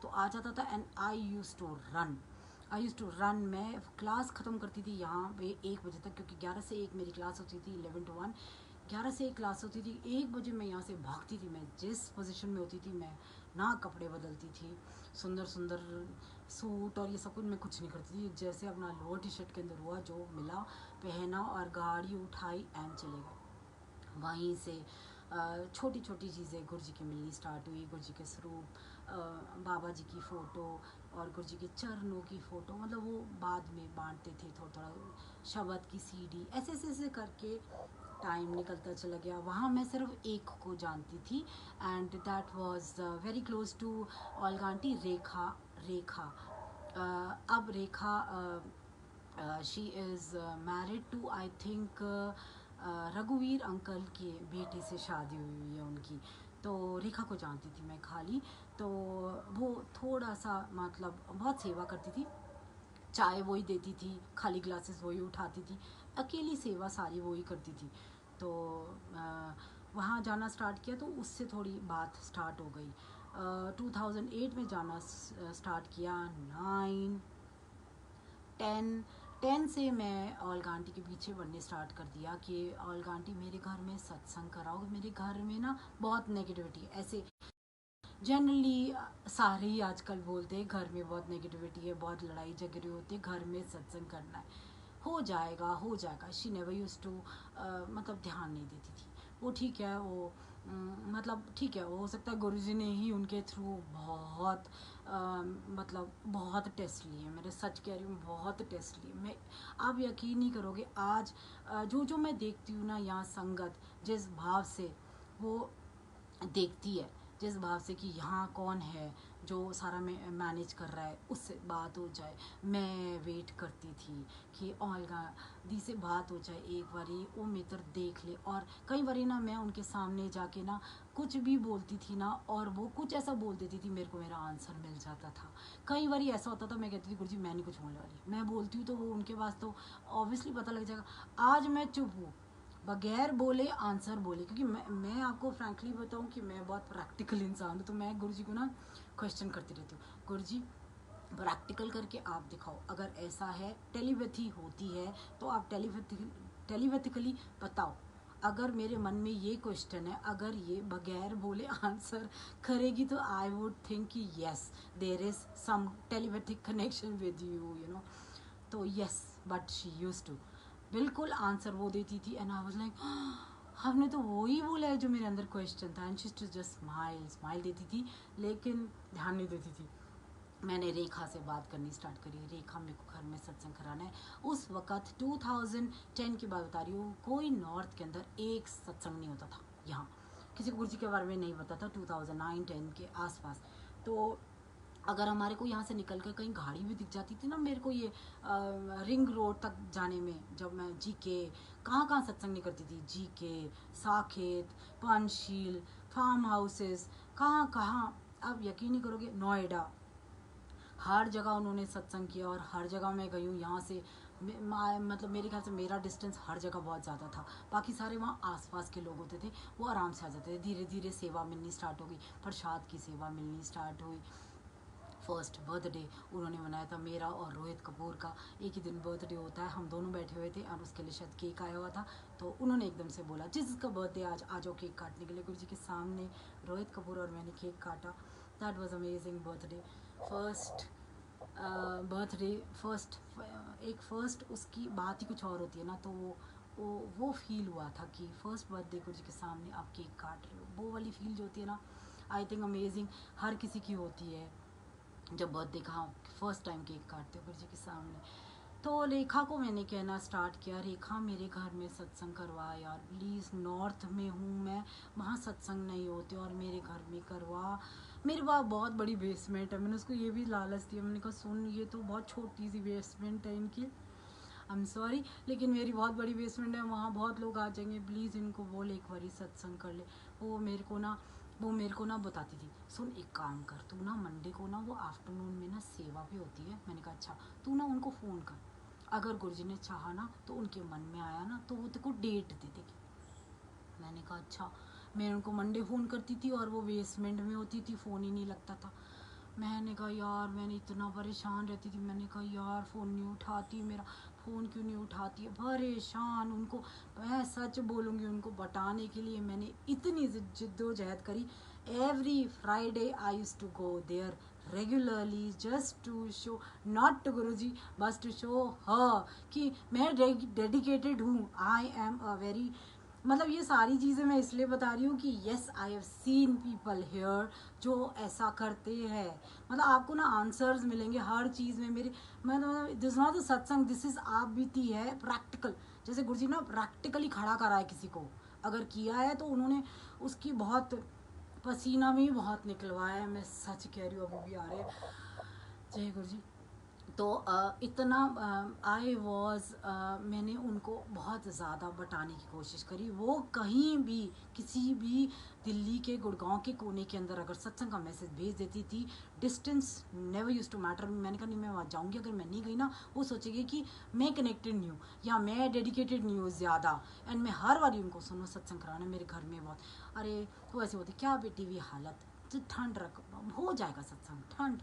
तो आ जाता था। And I use to run. मैं क्लास ख़त्म करती थी यहाँ पे 1 बजे तक, क्योंकि 11 से 1 मेरी क्लास होती थी, 11 to 1। 11 से 1 क्लास होती थी, 1 बजे मैं यहाँ से भागती थी। मैं जिस पोजीशन में होती थी मैं ना कपड़े बदलती थी, सुंदर सुंदर सूट और ये सब कुछ मैं कुछ नहीं करती थी, जैसे अपना लोअर टी शर्ट के अंदर हुआ जो मिला पहना और गाड़ी उठाई एंड चले गए। वहीं से छोटी छोटी चीज़ें गुरुजी की मिलनी स्टार्ट हुई। गुरुजी के स्वरूप, बाबा जी की फ़ोटो और गुरुजी के चरणों की फ़ोटो, मतलब वो बाद में बांटते थे थोड़ा थोड़ा, शब्द की सीडी, ऐसे ऐसे ऐसे करके टाइम निकलता चला गया। वहाँ मैं सिर्फ एक को जानती थी, and that was very close to Olga aunty, Rekha. अब Rekha she is married to, I think, रघुवीर अंकल के बेटे से शादी हुई है उनकी। तो रेखा को जानती थी मैं खाली। तो वो थोड़ा सा मतलब बहुत सेवा करती थी, चाय वही देती थी, खाली ग्लासेस वही उठाती थी, अकेली सेवा सारी वही करती थी। तो वहाँ जाना स्टार्ट किया, तो उससे थोड़ी बात स्टार्ट हो गई। 2008 में जाना स्टार्ट किया। 9, 10 10 से मैं ओल्गा आंटी के पीछे बढ़ने स्टार्ट कर दिया कि ओल्गा आंटी मेरे घर में सत्संग कराओ। मेरे घर में ना बहुत नेगेटिविटी, ऐसे जनरली सारे ही आजकल बोलते हैं घर में बहुत नेगेटिविटी है, बहुत लड़ाई झगड़े होते हैं, घर में सत्संग करना है, हो जाएगा हो जाएगा। शी नेवर यूज टू, मतलब ध्यान नहीं देती थी वो। ठीक है, वो मतलब ठीक है, हो सकता है गुरुजी ने ही उनके थ्रू बहुत मतलब बहुत टेस्ट लिए, मेरे सच कह रही हूँ, बहुत टेस्ट लिए। मैं, आप यकीन नहीं करोगे, आज जो जो मैं देखती हूँ ना यहाँ संगत, जिस भाव से वो देखती है, जिस भाव से कि यहाँ कौन है जो सारा में मैनेज कर रहा है, उससे बात हो जाए। मैं वेट करती थी कि ओल्गा दी से बात हो जाए, एक बारी वो मित्र देख ले। और कई बारी ना मैं उनके सामने जाके ना कुछ भी बोलती थी ना, और वो कुछ ऐसा बोल देती थी, मेरे को मेरा आंसर मिल जाता था। कई बारी ऐसा होता था, मैं कहती थी गुरुजी मैं नहीं कुछ बोलने वाली, मैं बोलती हूँ तो वो उनके पास तो ऑब्वियसली पता लग जाएगा। आज मैं चुप हूँ, बगैर बोले आंसर बोले, क्योंकि मैं आपको फ्रैंकली बताऊं कि मैं बहुत प्रैक्टिकल इंसान हूँ। तो मैं गुरुजी को ना क्वेश्चन करती रहती हूँ, गुरुजी प्रैक्टिकल करके आप दिखाओ, अगर ऐसा है टेलीपैथी होती है तो आप टेलीपैथिकली बताओ। अगर मेरे मन में ये क्वेश्चन है, अगर ये बगैर बोले आंसर करेगी तो आई वुड थिंक कि yes there is some telepathic connection with you, you know. तो yes, but she use to बिल्कुल आंसर वो देती थी, एंड आई वाज लाइक हमने तो वही बोला है जो मेरे अंदर क्वेश्चन था। And she to just smile देती थी, लेकिन ध्यान नहीं देती थी। मैंने रेखा से बात करनी स्टार्ट करी, रेखा मेरे को घर में सत्संग कराना है। उस वक़्त 2010 की बात बता रही हूँ, कोई नॉर्थ के अंदर एक सत्संग नहीं होता था यहाँ, किसी को गुरुजी के बारे में नहीं पता था 2009-10 के आसपास। तो अगर हमारे को यहाँ से निकल कर कहीं गाड़ी भी दिख जाती थी ना, मेरे को ये रिंग रोड तक जाने में, जब मैं जीके कहाँ कहाँ सत्संग नहीं करती थी, जीके, साकेत, पंचशील, फार्म हाउसेस, कहाँ कहाँ, आप यकीन नहीं करोगे, नोएडा, हर जगह उन्होंने सत्संग किया और हर जगह मैं गई हूँ। यहाँ से मतलब मेरे ख्याल से मेरा डिस्टेंस हर जगह बहुत ज़्यादा था। बाकी सारे वहाँ आसपास के लोग होते थे, वो आराम से आ जाते थे। धीरे धीरे सेवा मिलनी स्टार्ट हो गई, प्रसाद की सेवा मिलनी स्टार्ट हुई। फर्स्ट बर्थडे उन्होंने मनाया था मेरा और रोहित कपूर का। एक ही दिन बर्थडे होता है, हम दोनों बैठे हुए थे और उसके लिए शायद केक आया हुआ था। तो उन्होंने एकदम से बोला जिसका बर्थडे आज आ जाओ केक काटने के लिए। गुरुजी के सामने रोहित कपूर और मैंने केक काटा। That was amazing birthday. First birthday first एक फर्स्ट उसकी बात ही कुछ और होती है ना। तो वो फील हुआ था कि फर्स्ट बर्थडे गुरुजी के सामने आप केक काट रहे हो। वो वाली फील जो होती है ना, आई थिंक अमेजिंग हर किसी की होती है जब बर्थडे का फर्स्ट टाइम केक काटते हो गुरुजी के सामने। तो रेखा को मैंने कहना स्टार्ट किया, रेखा मेरे घर में सत्संग करवा यार प्लीज़। नॉर्थ में हूँ मैं, वहाँ सत्संग नहीं होते और मेरे घर में करवा। मेरे पास बहुत बड़ी बेसमेंट है। मैंने उसको ये भी लालच दिया, मैंने कहा सुन ये तो बहुत छोटी सी बेसमेंट है इनकी, आई एम सॉरी, लेकिन मेरी बहुत बड़ी बेसमेंट है, वहाँ बहुत लोग आ जाएंगे, प्लीज़ इनको बोल एक बारी सत्संग कर ले। वो मेरे को ना बताती थी, सुन एक काम कर, तू ना मंडे को ना वो आफ्टरनून में ना सेवा भी होती है। मैंने कहा अच्छा, तू ना उनको फ़ोन कर, अगर गुरुजी ने चाहा ना तो उनके मन में आया ना तो वो तेरे को डेट दे देगी। मैंने कहा अच्छा। मैं उनको मंडे फ़ोन करती थी और वो बेसमेंट में होती थी, फ़ोन ही नहीं लगता था। मैंने कहा यार, मैंने इतना परेशान रहती थी। मैंने कहा यार फ़ोन नहीं उठाती, मेरा फ़ोन क्यों नहीं उठाती है, परेशान। उनको मैं सच बोलूँगी, उनको बताने के लिए मैंने इतनी जिद्दोजहद करी। Every Friday I used to go there regularly just to show, not to Guruji, बस टू शो हर कि मैं डेडिकेटेड हूँ। आई एम अ वेरी, मतलब ये सारी चीज़ें मैं इसलिए बता रही हूँ कि yes I have seen people here जो ऐसा करते हैं। मतलब आपको ना आंसर्स मिलेंगे हर चीज़ में। मेरे मतलब दिस नॉट द सत्संग, दिस इज आप बीती है प्रैक्टिकल। जैसे गुरुजी ना प्रैक्टिकली खड़ा करा है किसी को, अगर किया है तो उन्होंने उसकी बहुत पसीना भी बहुत निकलवाया है। मैं सच कह रही हूँ, अभी भी आ रहे हैं। जय गुरुजी। तो इतना आई वॉज, मैंने उनको बहुत ज़्यादा बताने की कोशिश करी। वो कहीं भी किसी भी दिल्ली के गुड़गांव के कोने के अंदर अगर सत्संग का मैसेज भेज देती थी, distance never use to matter. मैंने कहा नहीं, मैं वहाँ जाऊँगी, अगर मैं नहीं गई ना वो सोचेगी कि मैं कनेक्टेड नहीं हूँ या मैं डेडिकेटेड नहीं हूँ ज़्यादा। एंड मैं हर बार उनको सुनो सत्संग कराना मेरे घर में बहुत, अरे वो ऐसे होती क्या बेटी भी हालत, ठंड रख, हो जाएगा सत्संग, ठंड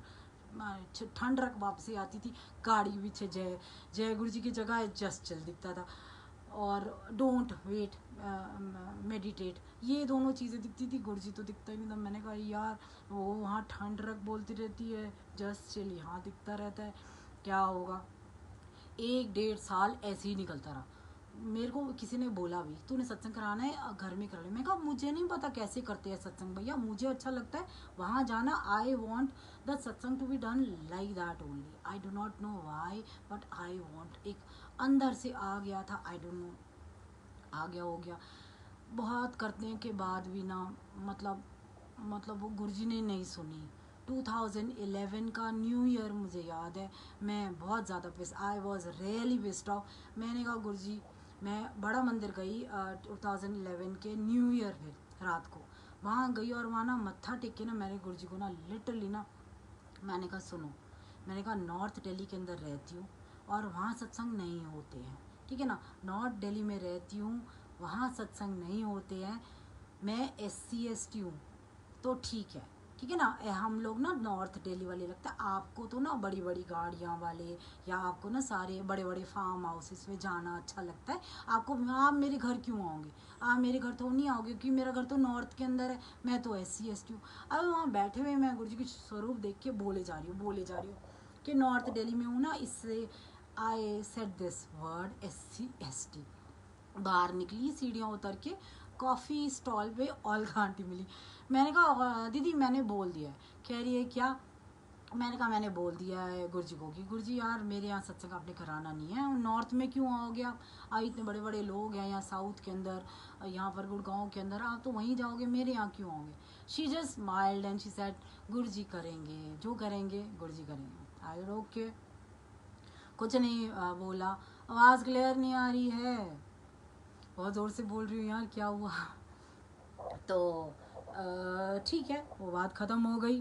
रख। वापसी आती थी, गाड़ी पीछे जय जय गुरु जी की जगह जस्ट चल दिखता था, और डोंट वेट मेडिटेट, ये दोनों चीज़ें दिखती थी। गुरु जी तो दिखता ही नहीं था। मैंने कहा यार वो वहाँ ठंड रख बोलती रहती है, जस्ट चिल यहाँ दिखता रहता है, क्या होगा। 1 डेढ़ साल ऐसे ही निकलता रहा। मेरे को किसी ने बोला भी तूने सत्संग कराना है घर में करा ले। मैं कहा मुझे नहीं पता कैसे करते हैं सत्संग भैया, मुझे अच्छा लगता है वहाँ जाना। I want the satsang to be done like that only. I do not know why, but I want, एक अंदर से आ गया था, आई डोंट नो, आ गया हो गया। बहुत करने के बाद भी ना, मतलब वो गुरुजी ने नहीं सुनी। 2011 का न्यू ईयर मुझे याद है, मैं बहुत ज़्यादा पिस, I was really pissed off. मैंने कहा गुरुजी, मैं बड़ा मंदिर गई 2011 के न्यू ईयर पे रात को, वहाँ गई और वहाँ ना मत्था टेक के ना मैंने गुरुजी को ना लिटरली ना, मैंने कहा सुनो, मैंने कहा नॉर्थ दिल्ली के अंदर रहती हूँ और वहाँ सत्संग नहीं होते हैं, ठीक है ना। नॉर्थ दिल्ली में रहती हूँ, वहाँ सत्संग नहीं होते हैं। मैं SC ST हूँ तो ठीक है ना। हम लोग ना नॉर्थ दिल्ली वाले लगता है, आपको तो ना बड़ी बड़ी गाड़ियाँ वाले, या आपको ना सारे बड़े बड़े फार्म हाउसेस में जाना अच्छा लगता है आपको। आप मेरे घर क्यों आओगे, आप मेरे घर तो नहीं आओगे क्योंकि मेरा घर तो नॉर्थ के अंदर है, मैं तो SC ST हूँ। अब वहाँ बैठे हुए मैं गुरु जी के स्वरूप देख के बोले जा रही हूँ कि नॉर्थ दिल्ली में हूँ ना, इससे I said this word SC ST। बाहर निकली, सीढ़ियाँ उतर के कॉफ़ी स्टॉल पे ऑलगा आंटी मिली। मैंने कहा दीदी मैंने बोल दिया है। कह रही है क्या। मैंने कहा मैंने बोल दिया है गुरुजी को कि गुरुजी यार मेरे यहाँ सत्संग आपने कराना नहीं है, नॉर्थ में क्यों आओगे आप, इतने बड़े बड़े लोग हैं यहाँ साउथ के अंदर, यहाँ पर गुड़गांव के अंदर, आप तो वहीं जाओगे, मेरे यहाँ क्यों आओगे। She just smiled and she said Guruji करेंगे, जो करेंगे गुरुजी करेंगे। आई ओके, कुछ नहीं बोला। आवाज़ क्लियर नहीं आ रही है, बहुत ज़ोर से बोल रही हूँ यार, क्या हुआ। तो ठीक है, वो बात ख़त्म हो गई।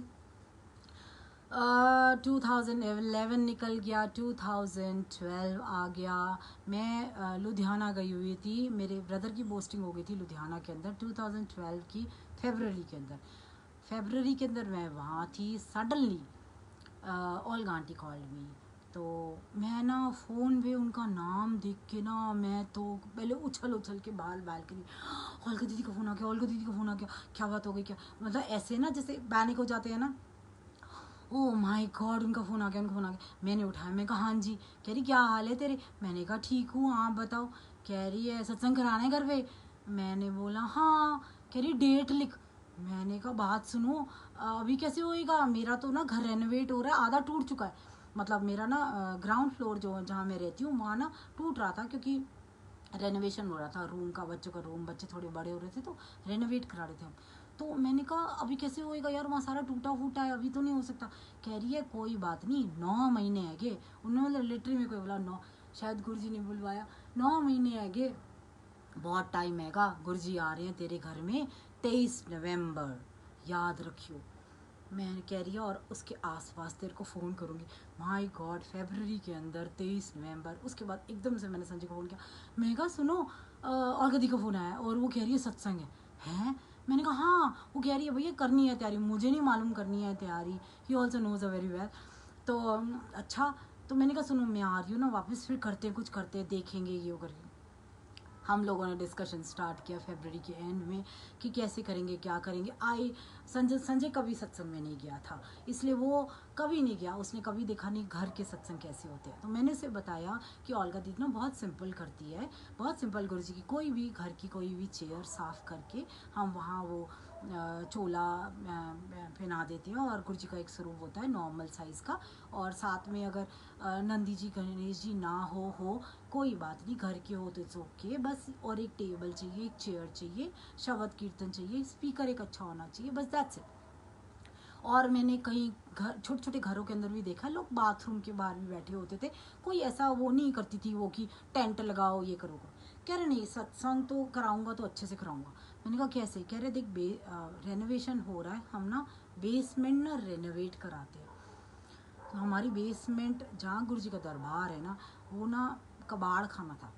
2011 निकल गया, 2012 आ गया। मैं लुधियाना गई हुई थी, मेरे ब्रदर की पोस्टिंग हो गई थी लुधियाना के अंदर 2012 की फरवरी के अंदर। फरवरी के अंदर मैं वहाँ थी। Suddenly Olga aunty called me. तो मैं ना फ़ोन पे उनका नाम देख के ना, मैं तो पहले उछल उछल के बाल बालकनी, ओल्गा दीदी का फ़ोन आ गया, ओल्गा दीदी का फ़ोन आ गया, क्या बात हो गई, क्या मतलब ऐसे ना जैसे पैनिक हो जाते हैं ना। ओह माय गॉड, उनका फ़ोन आ गया, उनका फ़ोन आ गया। मैंने उठाया, मैं कहा हाँ जी। कह रही क्या हाल है तेरे? मैंने कहा ठीक हूँ, आप बताओ। कह रही है सत्संग कराना है घर पे? मैंने बोला हाँ। कह रही डेट लिख। मैंने कहा बात सुनो, अभी कैसे होएगा, मेरा तो ना घर रेनोवेट हो रहा है, आधा टूट चुका है। मतलब मेरा ना ग्राउंड फ्लोर जो जहाँ मैं रहती हूँ वहाँ ना टूट रहा था, क्योंकि रेनोवेशन हो रहा था रूम का, बच्चों का रूम, बच्चे थोड़े बड़े हो रहे थे तो रेनोवेट करा रहे थे हम। तो मैंने कहा अभी कैसे होएगा यार, वहाँ सारा टूटा फूटा है, अभी तो नहीं हो सकता। कह रही है कोई बात नहीं, 9 महीने है गे। उन्होंने मतलब लिटरली में कोई बोला 9, शायद गुरु जी ने बुलवाया, 9 महीने है गे, बहुत टाइम हैगा, गुरु जी आ रहे हैं तेरे घर में 23 नवंबर, याद रखियो। मैं कह रही है और उसके आसपास तेरे को फ़ोन करूँगी। माय गॉड, फरवरी के अंदर 23 नवंबर। उसके बाद एकदम से मैंने संजय को फ़ोन किया। मैं कहा सुनो, और गदी का फ़ोन आया और वो कह रही है सत्संग है। हैं? मैंने कहा हाँ। वो कह रही है भैया करनी है तैयारी, मुझे नहीं मालूम करनी है तैयारी, he also knows a very well. तो अच्छा। तो मैंने कहा सुनो मैं आ रही हूँ ना वापस, फिर करते हैं, कुछ करते हैं, देखेंगे ये वो करके। हम लोगों ने डिस्कशन स्टार्ट किया फरवरी के एंड में कि कैसे करेंगे, क्या करेंगे। आई संजय संजय कभी सत्संग में नहीं गया था, इसलिए वो कभी नहीं गया, उसने कभी देखा नहीं घर के सत्संग कैसे होते हैं। तो मैंने उसे बताया कि ओल्गा दीदी ना बहुत सिंपल करती है, बहुत सिंपल। गुरु जी की कोई भी घर की कोई भी चेयर साफ़ करके हम वहाँ वो चोला पहना देते हैं, और गुरु जी का एक स्वरूप होता है नॉर्मल साइज़ का। और साथ में अगर नंदी जी गणेश जी ना हो कोई बात नहीं, घर के हो तो इट्स ओके बस। और एक टेबल चाहिए, एक चेयर चाहिए, शब्द कीर्तन चाहिए, स्पीकर एक अच्छा होना चाहिए, बस दैट्स इट। और मैंने कहीं घर, छोटे छोटे घरों के अंदर भी देखा, लोग बाथरूम के बाहर भी बैठे होते थे, कोई ऐसा वो नहीं करती थी वो कि टेंट लगाओ ये करो। कह रहे नहीं सत्संग तो कराऊंगा तो अच्छे से कराऊंगा। मैंने कहा कैसे? कह रहे देख रेनोवेशन हो रहा है, हम ना बेसमेंट ना रेनोवेट कराते हैं। तो हमारी बेसमेंट जहाँ गुरु जी का दरबार है ना, वो ना कबाड़ खाना था।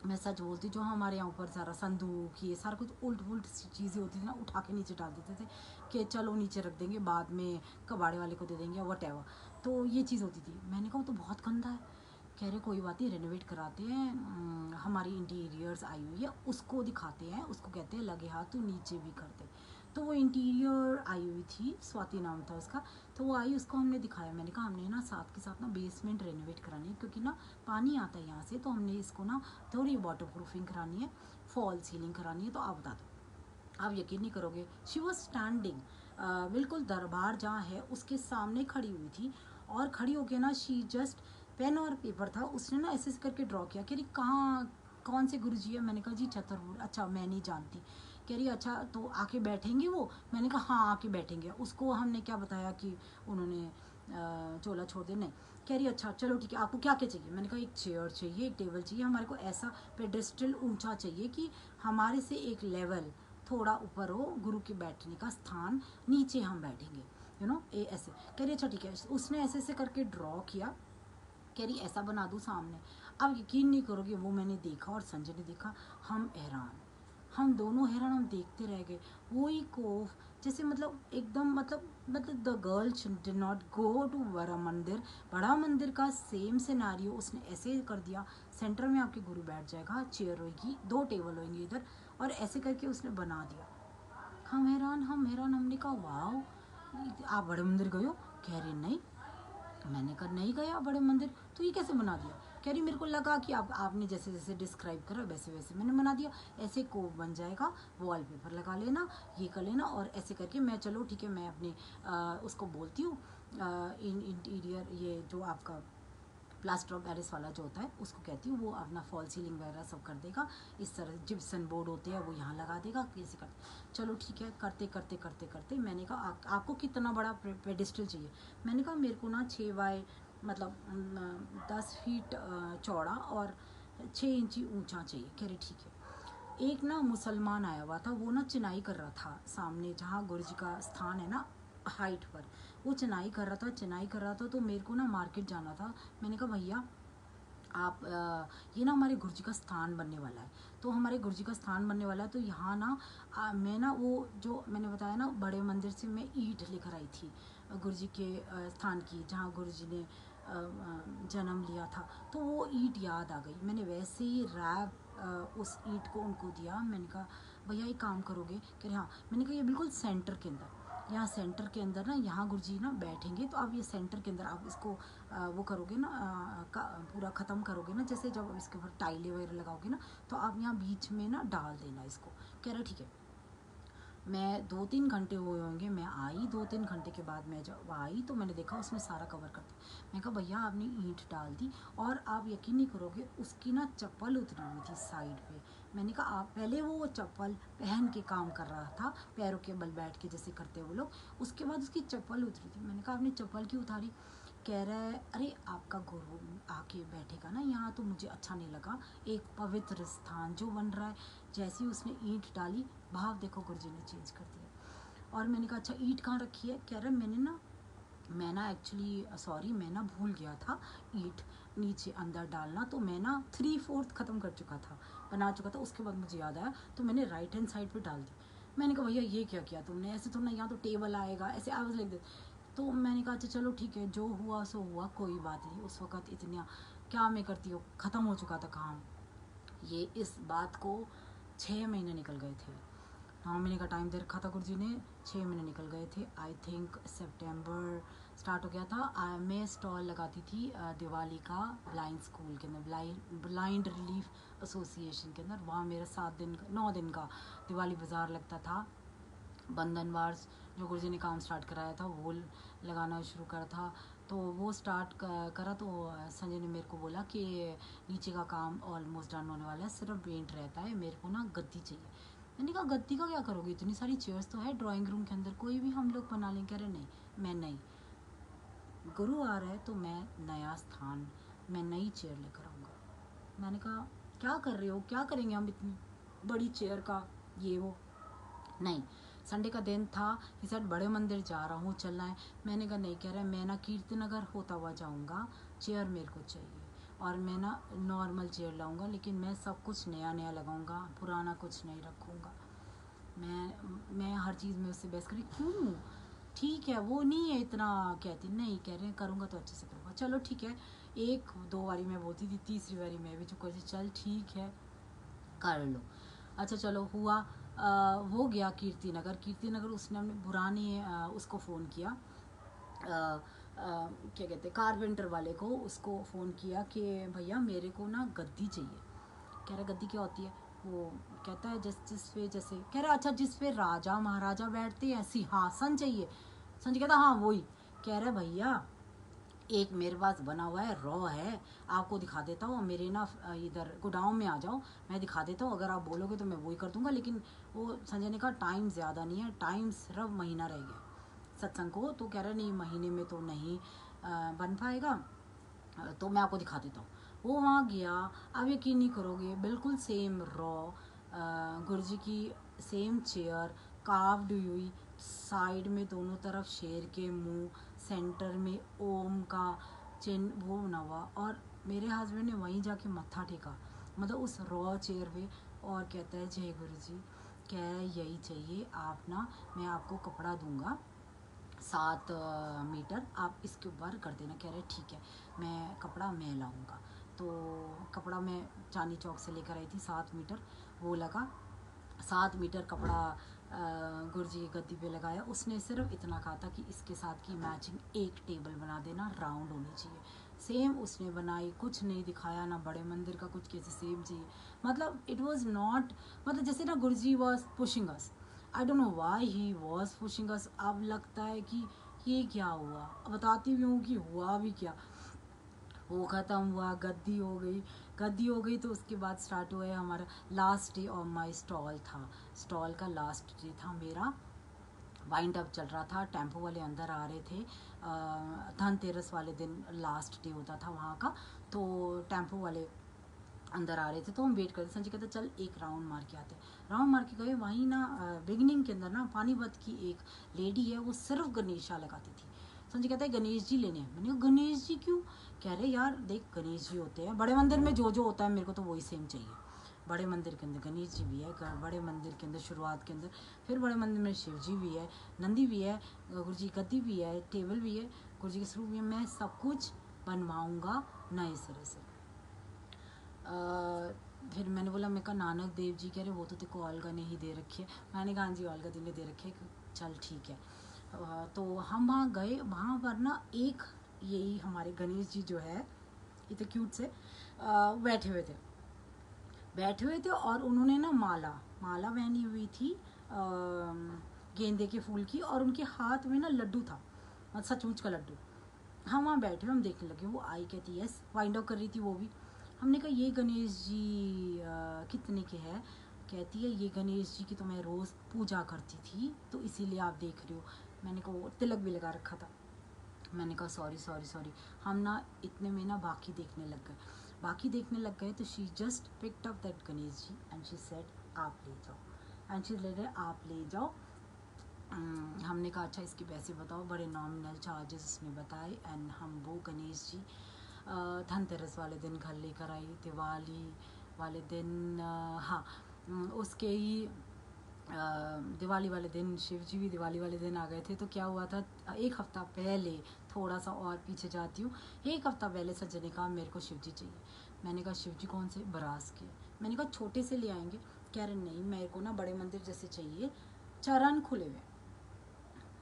मैं सच बोलती, जो हमारे यहाँ ऊपर सारा संदूक ये सारा कुछ उल्ट पुल्ट सी चीज़ें होती थी ना, उठा के नीचे डाल देते थे कि चलो नीचे रख देंगे, बाद में कबाड़े वाले को दे देंगे वट एवर। तो ये चीज़ होती थी। मैंने कहा वो तो बहुत गंदा है। कह रहे कोई बात नहीं, रेनोवेट कराते हैं, हमारी इंटीरियर्स आई हुई है, उसको दिखाते हैं, उसको कहते हैं लगे हाथ तो नीचे भी करते। तो वो इंटीरियर आई हुई थी, स्वाति नाम था उसका। तो वो आई, उसको हमने दिखाया। मैंने कहा हमने ना साथ के साथ ना बेसमेंट रेनोवेट करानी है, क्योंकि ना पानी आता है यहाँ से, तो हमने इसको ना थोड़ी वाटर प्रूफिंग करानी है, फॉल सीलिंग करानी है। तो आप बता दो, आप यकीन नहीं करोगे, शी वॉज स्टैंडिंग बिल्कुल दरबार जहाँ है उसके सामने खड़ी हुई थी। और खड़ी होके ना शी जस्ट, पेन और पेपर था, उसने ना ऐसे ऐसे करके ड्रॉ किया। कह रही कहाँ, कौन से गुरु जी है? मैंने कहा जी छतरपुर। अच्छा मैं नहीं जानती। कह रही अच्छा तो आके बैठेंगे वो? मैंने कहा हाँ आके बैठेंगे। उसको हमने क्या बताया कि उन्होंने चोला छोड़ दे, नहीं। कह रही अच्छा चलो ठीक है, आपको क्या क्या चाहिए? मैंने कहा एक चेयर चाहिए, एक टेबल चाहिए, हमारे को ऐसा पेडेस्टल ऊंचा चाहिए कि हमारे से एक लेवल थोड़ा ऊपर हो, गुरु के बैठने का स्थान, नीचे हम बैठेंगे, यू नो ऐसे। कह रही अच्छा ठीक है। उसने ऐसे ऐसे करके ड्रॉ किया। कह रही ऐसा बना दूँ सामने। अब यकीन नहीं करोगे, वो मैंने देखा और संजय ने देखा, हम हैरान, हम दोनों हैरान, हम देखते रह गए। वही कोफ, जैसे मतलब एकदम मतलब the girl did not go to Bada Mandir, बड़ा मंदिर का सेम सिनारियो उसने ऐसे कर दिया। सेंटर में आपके गुरु बैठ जाएगा, चेयर होगी, 2 टेबल होंगे इधर, और ऐसे करके उसने बना दिया। हम हैरान, हम हैरान। हमने कहा वाह, आप बड़े मंदिर गए हो? कह रहे नहीं। मैंने कहा नहीं गया बड़े मंदिर, तो ये कैसे बना दिया? कह रही मेरे को लगा कि आपने जैसे जैसे डिस्क्राइब करा वैसे वैसे मैंने बना दिया। ऐसे कोव बन जाएगा, वॉलपेपर लगा लेना, ये कर लेना, और ऐसे करके मैं चलो ठीक है, मैं अपने उसको बोलती हूँ इंटीरियर, ये जो आपका प्लास्टर ऑफ पेरिस वाला जो होता है उसको कहती हूँ, वो अपना फॉल सीलिंग वगैरह सब कर देगा। इस तरह जिप्सन बोर्ड होते हैं वो यहाँ लगा देगा, कैसे करते। चलो ठीक है, करते करते करते करते मैंने कहा आपको कितना बड़ा पेडिस्टल चाहिए? मैंने कहा मेरे को ना 6 बाय मतलब 10 फीट चौड़ा और 6 इंची ऊंचा चाहिए। कह रही ठीक है। एक ना मुसलमान आया हुआ था, वो ना चिनाई कर रहा था सामने जहाँ गुरु जी का स्थान है ना, हाइट पर। वो चिनाई कर रहा था तो मेरे को ना मार्केट जाना था। मैंने कहा भैया आप ये ना हमारे गुरुजी का स्थान बनने वाला है, तो हमारे गुरुजी का स्थान बनने वाला है तो यहाँ ना मैं ना वो जो मैंने बताया ना बड़े मंदिर से मैं ईंट लेकर आई थी गुरुजी के स्थान की, जहाँ गुरुजी ने जन्म लिया था। तो वो ईंट याद आ गई। मैंने वैसे ही रैप उस ईंट को उनको दिया। मैंने कहा भैया एक काम करोगे? कह रहे हाँ। मैंने कहा ये बिल्कुल सेंटर के अंदर, यहाँ सेंटर के अंदर ना, यहाँ गुरुजी ना बैठेंगे, तो आप ये सेंटर के अंदर आप इसको वो करोगे ना, पूरा ख़त्म करोगे ना, जैसे जब इसके ऊपर टाइलें वगैरह लगाओगे ना, तो आप यहाँ बीच में ना डाल देना इसको। कह रहा ठीक है। मैं 2-3 घंटे हुए होंगे, मैं आई 2-3 घंटे के बाद मैं जब आई तो मैंने देखा उसने सारा कवर कर दिया। मैं कहा भैया आपने ईंट डाल दी, और आप यकीन नहीं करोगे उसकी ना चप्पल उतरी हुई थी साइड पे। मैंने कहा आप पहले वो चप्पल पहन के काम कर रहा था, पैरों के बल बैठ के जैसे करते वो लोग, उसके बाद उसकी चप्पल उतरी थी। मैंने कहा आपने चप्पल क्यों उतारी? कह रहा है अरे आपका गुरु आके बैठेगा ना यहाँ, तो मुझे अच्छा नहीं लगा, एक पवित्र स्थान जो बन रहा है। जैसे ही उसने ईंट डाली, भाव देखो गुरुजी ने चेंज कर दिया। और मैंने कहा अच्छा ईंट कहाँ रखी है? कह रहा मैं ना एक्चुअली सॉरी, मैं ना भूल गया था ईंट नीचे अंदर डालना, तो मैं ना 3/4 ख़त्म कर चुका था, बना चुका था। उसके बाद मुझे याद आया तो मैंने राइट हैंड साइड पे डाल दी। मैंने कहा भैया ये क्या किया तुमने? ऐसे तो ना, यहाँ तो टेबल आएगा, ऐसे आवाज़ लग दे। तो मैंने कहा अच्छा चलो ठीक है, जो हुआ सो हुआ, कोई बात नहीं। उस वक़्त इतना क्या मैं करती हूँ, ख़त्म हो चुका था काम। ये इस बात को 6 महीने निकल गए थे। 9 महीने का टाइम दे रखा था गुरुजी ने, 6 महीने निकल गए थे। आई थिंक सितंबर स्टार्ट हो गया था। मैं स्टॉल लगाती थी दिवाली का ब्लाइंड स्कूल के अंदर, ब्लाइंड रिलीफ एसोसिएशन के अंदर। वहाँ मेरा 9 दिन का दिवाली बाज़ार लगता था। बंधनवार जो गुरुजी ने काम स्टार्ट कराया था वो लगाना शुरू करा था। तो वो स्टार्ट करा तो संजय ने मेरे को बोला कि नीचे का काम ऑलमोस्ट डन होने वाला है, सिर्फ पेंट रहता है, मेरे को ना गद्दी चाहिए। मैंने कहा गद्दी का क्या करोगे, इतनी सारी चेयर्स तो है ड्राइंग रूम के अंदर, कोई भी हम लोग बना लें। कह रहे नहीं, मैं नहीं, गुरु आ रहा है तो मैं नया स्थान, मैं नई चेयर लेकर आऊँगा। मैंने कहा क्या कर रहे हो, क्या करेंगे हम इतनी बड़ी चेयर का, ये वो। नहीं, संडे का दिन था, कि सर बड़े मंदिर जा रहा हूँ, चलना है। मैंने कहा नहीं। कह रहा है मैं ना कीर्ति नगर होता हुआ जाऊँगा, चेयर मेरे को चाहिए, और मैं ना नॉर्मल चेयर लाऊंगा, लेकिन मैं सब कुछ नया नया लगाऊंगा, पुराना कुछ नहीं रखूँगा। मैं हर चीज़ में उससे बहस करी, क्यों? ठीक है, वो नहीं है इतना कहती, नहीं कह रहे हैं करूँगा तो अच्छे से करूँगा। चलो ठीक है, 1-2 बारी मैं बोलती थी, तीसरी बारी मैं भी चुप कर थी, चल ठीक है कर लो। अच्छा चलो हुआ, हो गया कीर्ति नगर। उसने अपने पुराने उसको फ़ोन किया, क्या कहते हैं, कारपेंटर वाले को, उसको फ़ोन किया कि भैया मेरे को ना गद्दी चाहिए। कह रहा गद्दी क्या होती है? वो कहता है जिस पे जैसे, कह रहा अच्छा जिस पे राजा महाराजा बैठते हैं, सिंहासन चाहिए। संजय कहता हाँ वही। कह रहा भैया एक मेरे पास बना हुआ है, रॉ है, आपको दिखा देता हूँ, मेरे ना इधर गोडाउन में आ जाओ, मैं दिखा देता हूँ, अगर आप बोलोगे तो मैं वही कर दूंगा। लेकिन वो संजय ने कहा टाइम ज़्यादा नहीं है, टाइम सिर्फ महीना रह गया सत्संग को। तो कह रहा नहीं, महीने में तो नहीं बन पाएगा, तो मैं आपको दिखा देता हूँ। वो वहाँ गया, अब यकीन नहीं करोगे, बिल्कुल सेम रॉ गुरुजी की सेम चेयर, कार्व्ड हुई, साइड में दोनों तरफ शेर के मुंह, सेंटर में ओम का चिन्ह वो बना हुआ। और मेरे हस्बैंड ने वहीं जाके मत्था टेका, मतलब उस रॉ चेयर पे, और कहता है जय गुरुजी, क्या यही चाहिए आप ना, मैं आपको कपड़ा दूंगा 7 मीटर, आप इसके ऊपर कर देना। कह रहे ठीक है, मैं कपड़ा मैं लाऊंगा। तो कपड़ा मैं चांदनी चौक से लेकर आई थी 7 मीटर, वो लगा 7 मीटर कपड़ा गुरुजी की गद्दी पे लगाया। उसने सिर्फ इतना कहा था कि इसके साथ की मैचिंग एक टेबल बना देना, राउंड होनी चाहिए। सेम उसने बनाई, कुछ नहीं दिखाया ना बड़े मंदिर का कुछ कैसे सेम चाहिए। मतलब इट वाज नॉट, मतलब जैसे ना Guruji was pushing us, I don't know why he was pushing us. अब लगता है कि ये क्या हुआ, बताती भी हूँ कि हुआ भी क्या। वो ख़त्म हुआ, गद्दी हो गई। तो उसके बाद स्टार्ट हुआ है हमारा last day of my stall था, स्टॉल का लास्ट डे था मेरा, वाइंड अप चल रहा था, टेम्पो वाले अंदर आ रहे थे। धनतेरस वाले दिन लास्ट डे होता था वहाँ का, तो टेम्पो वाले अंदर आ रहे थे, तो हम वेट कर रहे थे। संजय कहता चल एक राउंड मार के आते हैं। राउंड मार के गए, वहीं ना बिगनिंग के अंदर ना पानीपत की एक लेडी है, वो सिर्फ गणेशा लगाती थी। संजय कहता है गणेश जी लेने हैं। मैंने कहा गणेश जी क्यों? कह रहे यार देख गणेश जी होते हैं बड़े मंदिर में, जो जो होता है मेरे को तो वही सेम चाहिए। बड़े मंदिर के अंदर गणेश जी भी है, बड़े मंदिर के अंदर शुरुआत के अंदर, फिर बड़े मंदिर में शिव जी भी है, नंदी भी है, गुरु जी गद्दी भी है, टेबल भी है, गुरु जी के स्वरूप भी है। मैं सब कुछ बनवाऊँगा नए सिरे से। फिर मैंने बोला, मैं कहा नानक देव जी, कह रहे वो तो तेरे को अलगा ने ही दे रखी है। मैंने कहा हाँ जी अलगा दी ने दे रखी है। चल ठीक है। तो हम वहाँ गए, वहाँ पर ना एक यही हमारे गणेश जी जो है इतने क्यूट से बैठे हुए थे और उन्होंने ना माला पहनी हुई थी गेंदे के फूल की, और उनके हाथ में ना लड्डू था, सचमुच का लड्डू। हम वहाँ बैठे, हम देखने लगे। वो आई, कहती यस, वाइंड अप कर रही थी वो भी। हमने कहा ये गणेश जी कितने के हैं? कहती है ये गणेश जी की तो मैं रोज़ पूजा करती थी, तो इसीलिए आप देख रहे हो। मैंने कहा वो तिलक भी लगा रखा था। मैंने कहा सॉरी। हम ना इतने में ना बाकी देखने लग गए। तो she just picked up that Ganesh ji and she said आप ले जाओ, एंड शी ले आप ले जाओ। हमने कहा अच्छा इसके पैसे बताओ। बड़े नॉमिनल चार्जेस उसने बताए, एंड हम वो गणेश जी धनतेरस वाले दिन घर लेकर आई। दिवाली वाले दिन उसके ही दिवाली वाले दिन शिव जी भी दिवाली वाले दिन आ गए थे। तो क्या हुआ था, एक हफ़्ता पहले, थोड़ा सा और पीछे जाती हूँ, एक हफ़्ता पहले सज्जन ने कहा मेरे को शिव जी चाहिए। मैंने कहा शिव जी कौन से? बरास के। मैंने कहा छोटे से ले आएंगे? कह रहे नहीं मेरे को ना बड़े मंदिर जैसे चाहिए, चरण खुले हुए।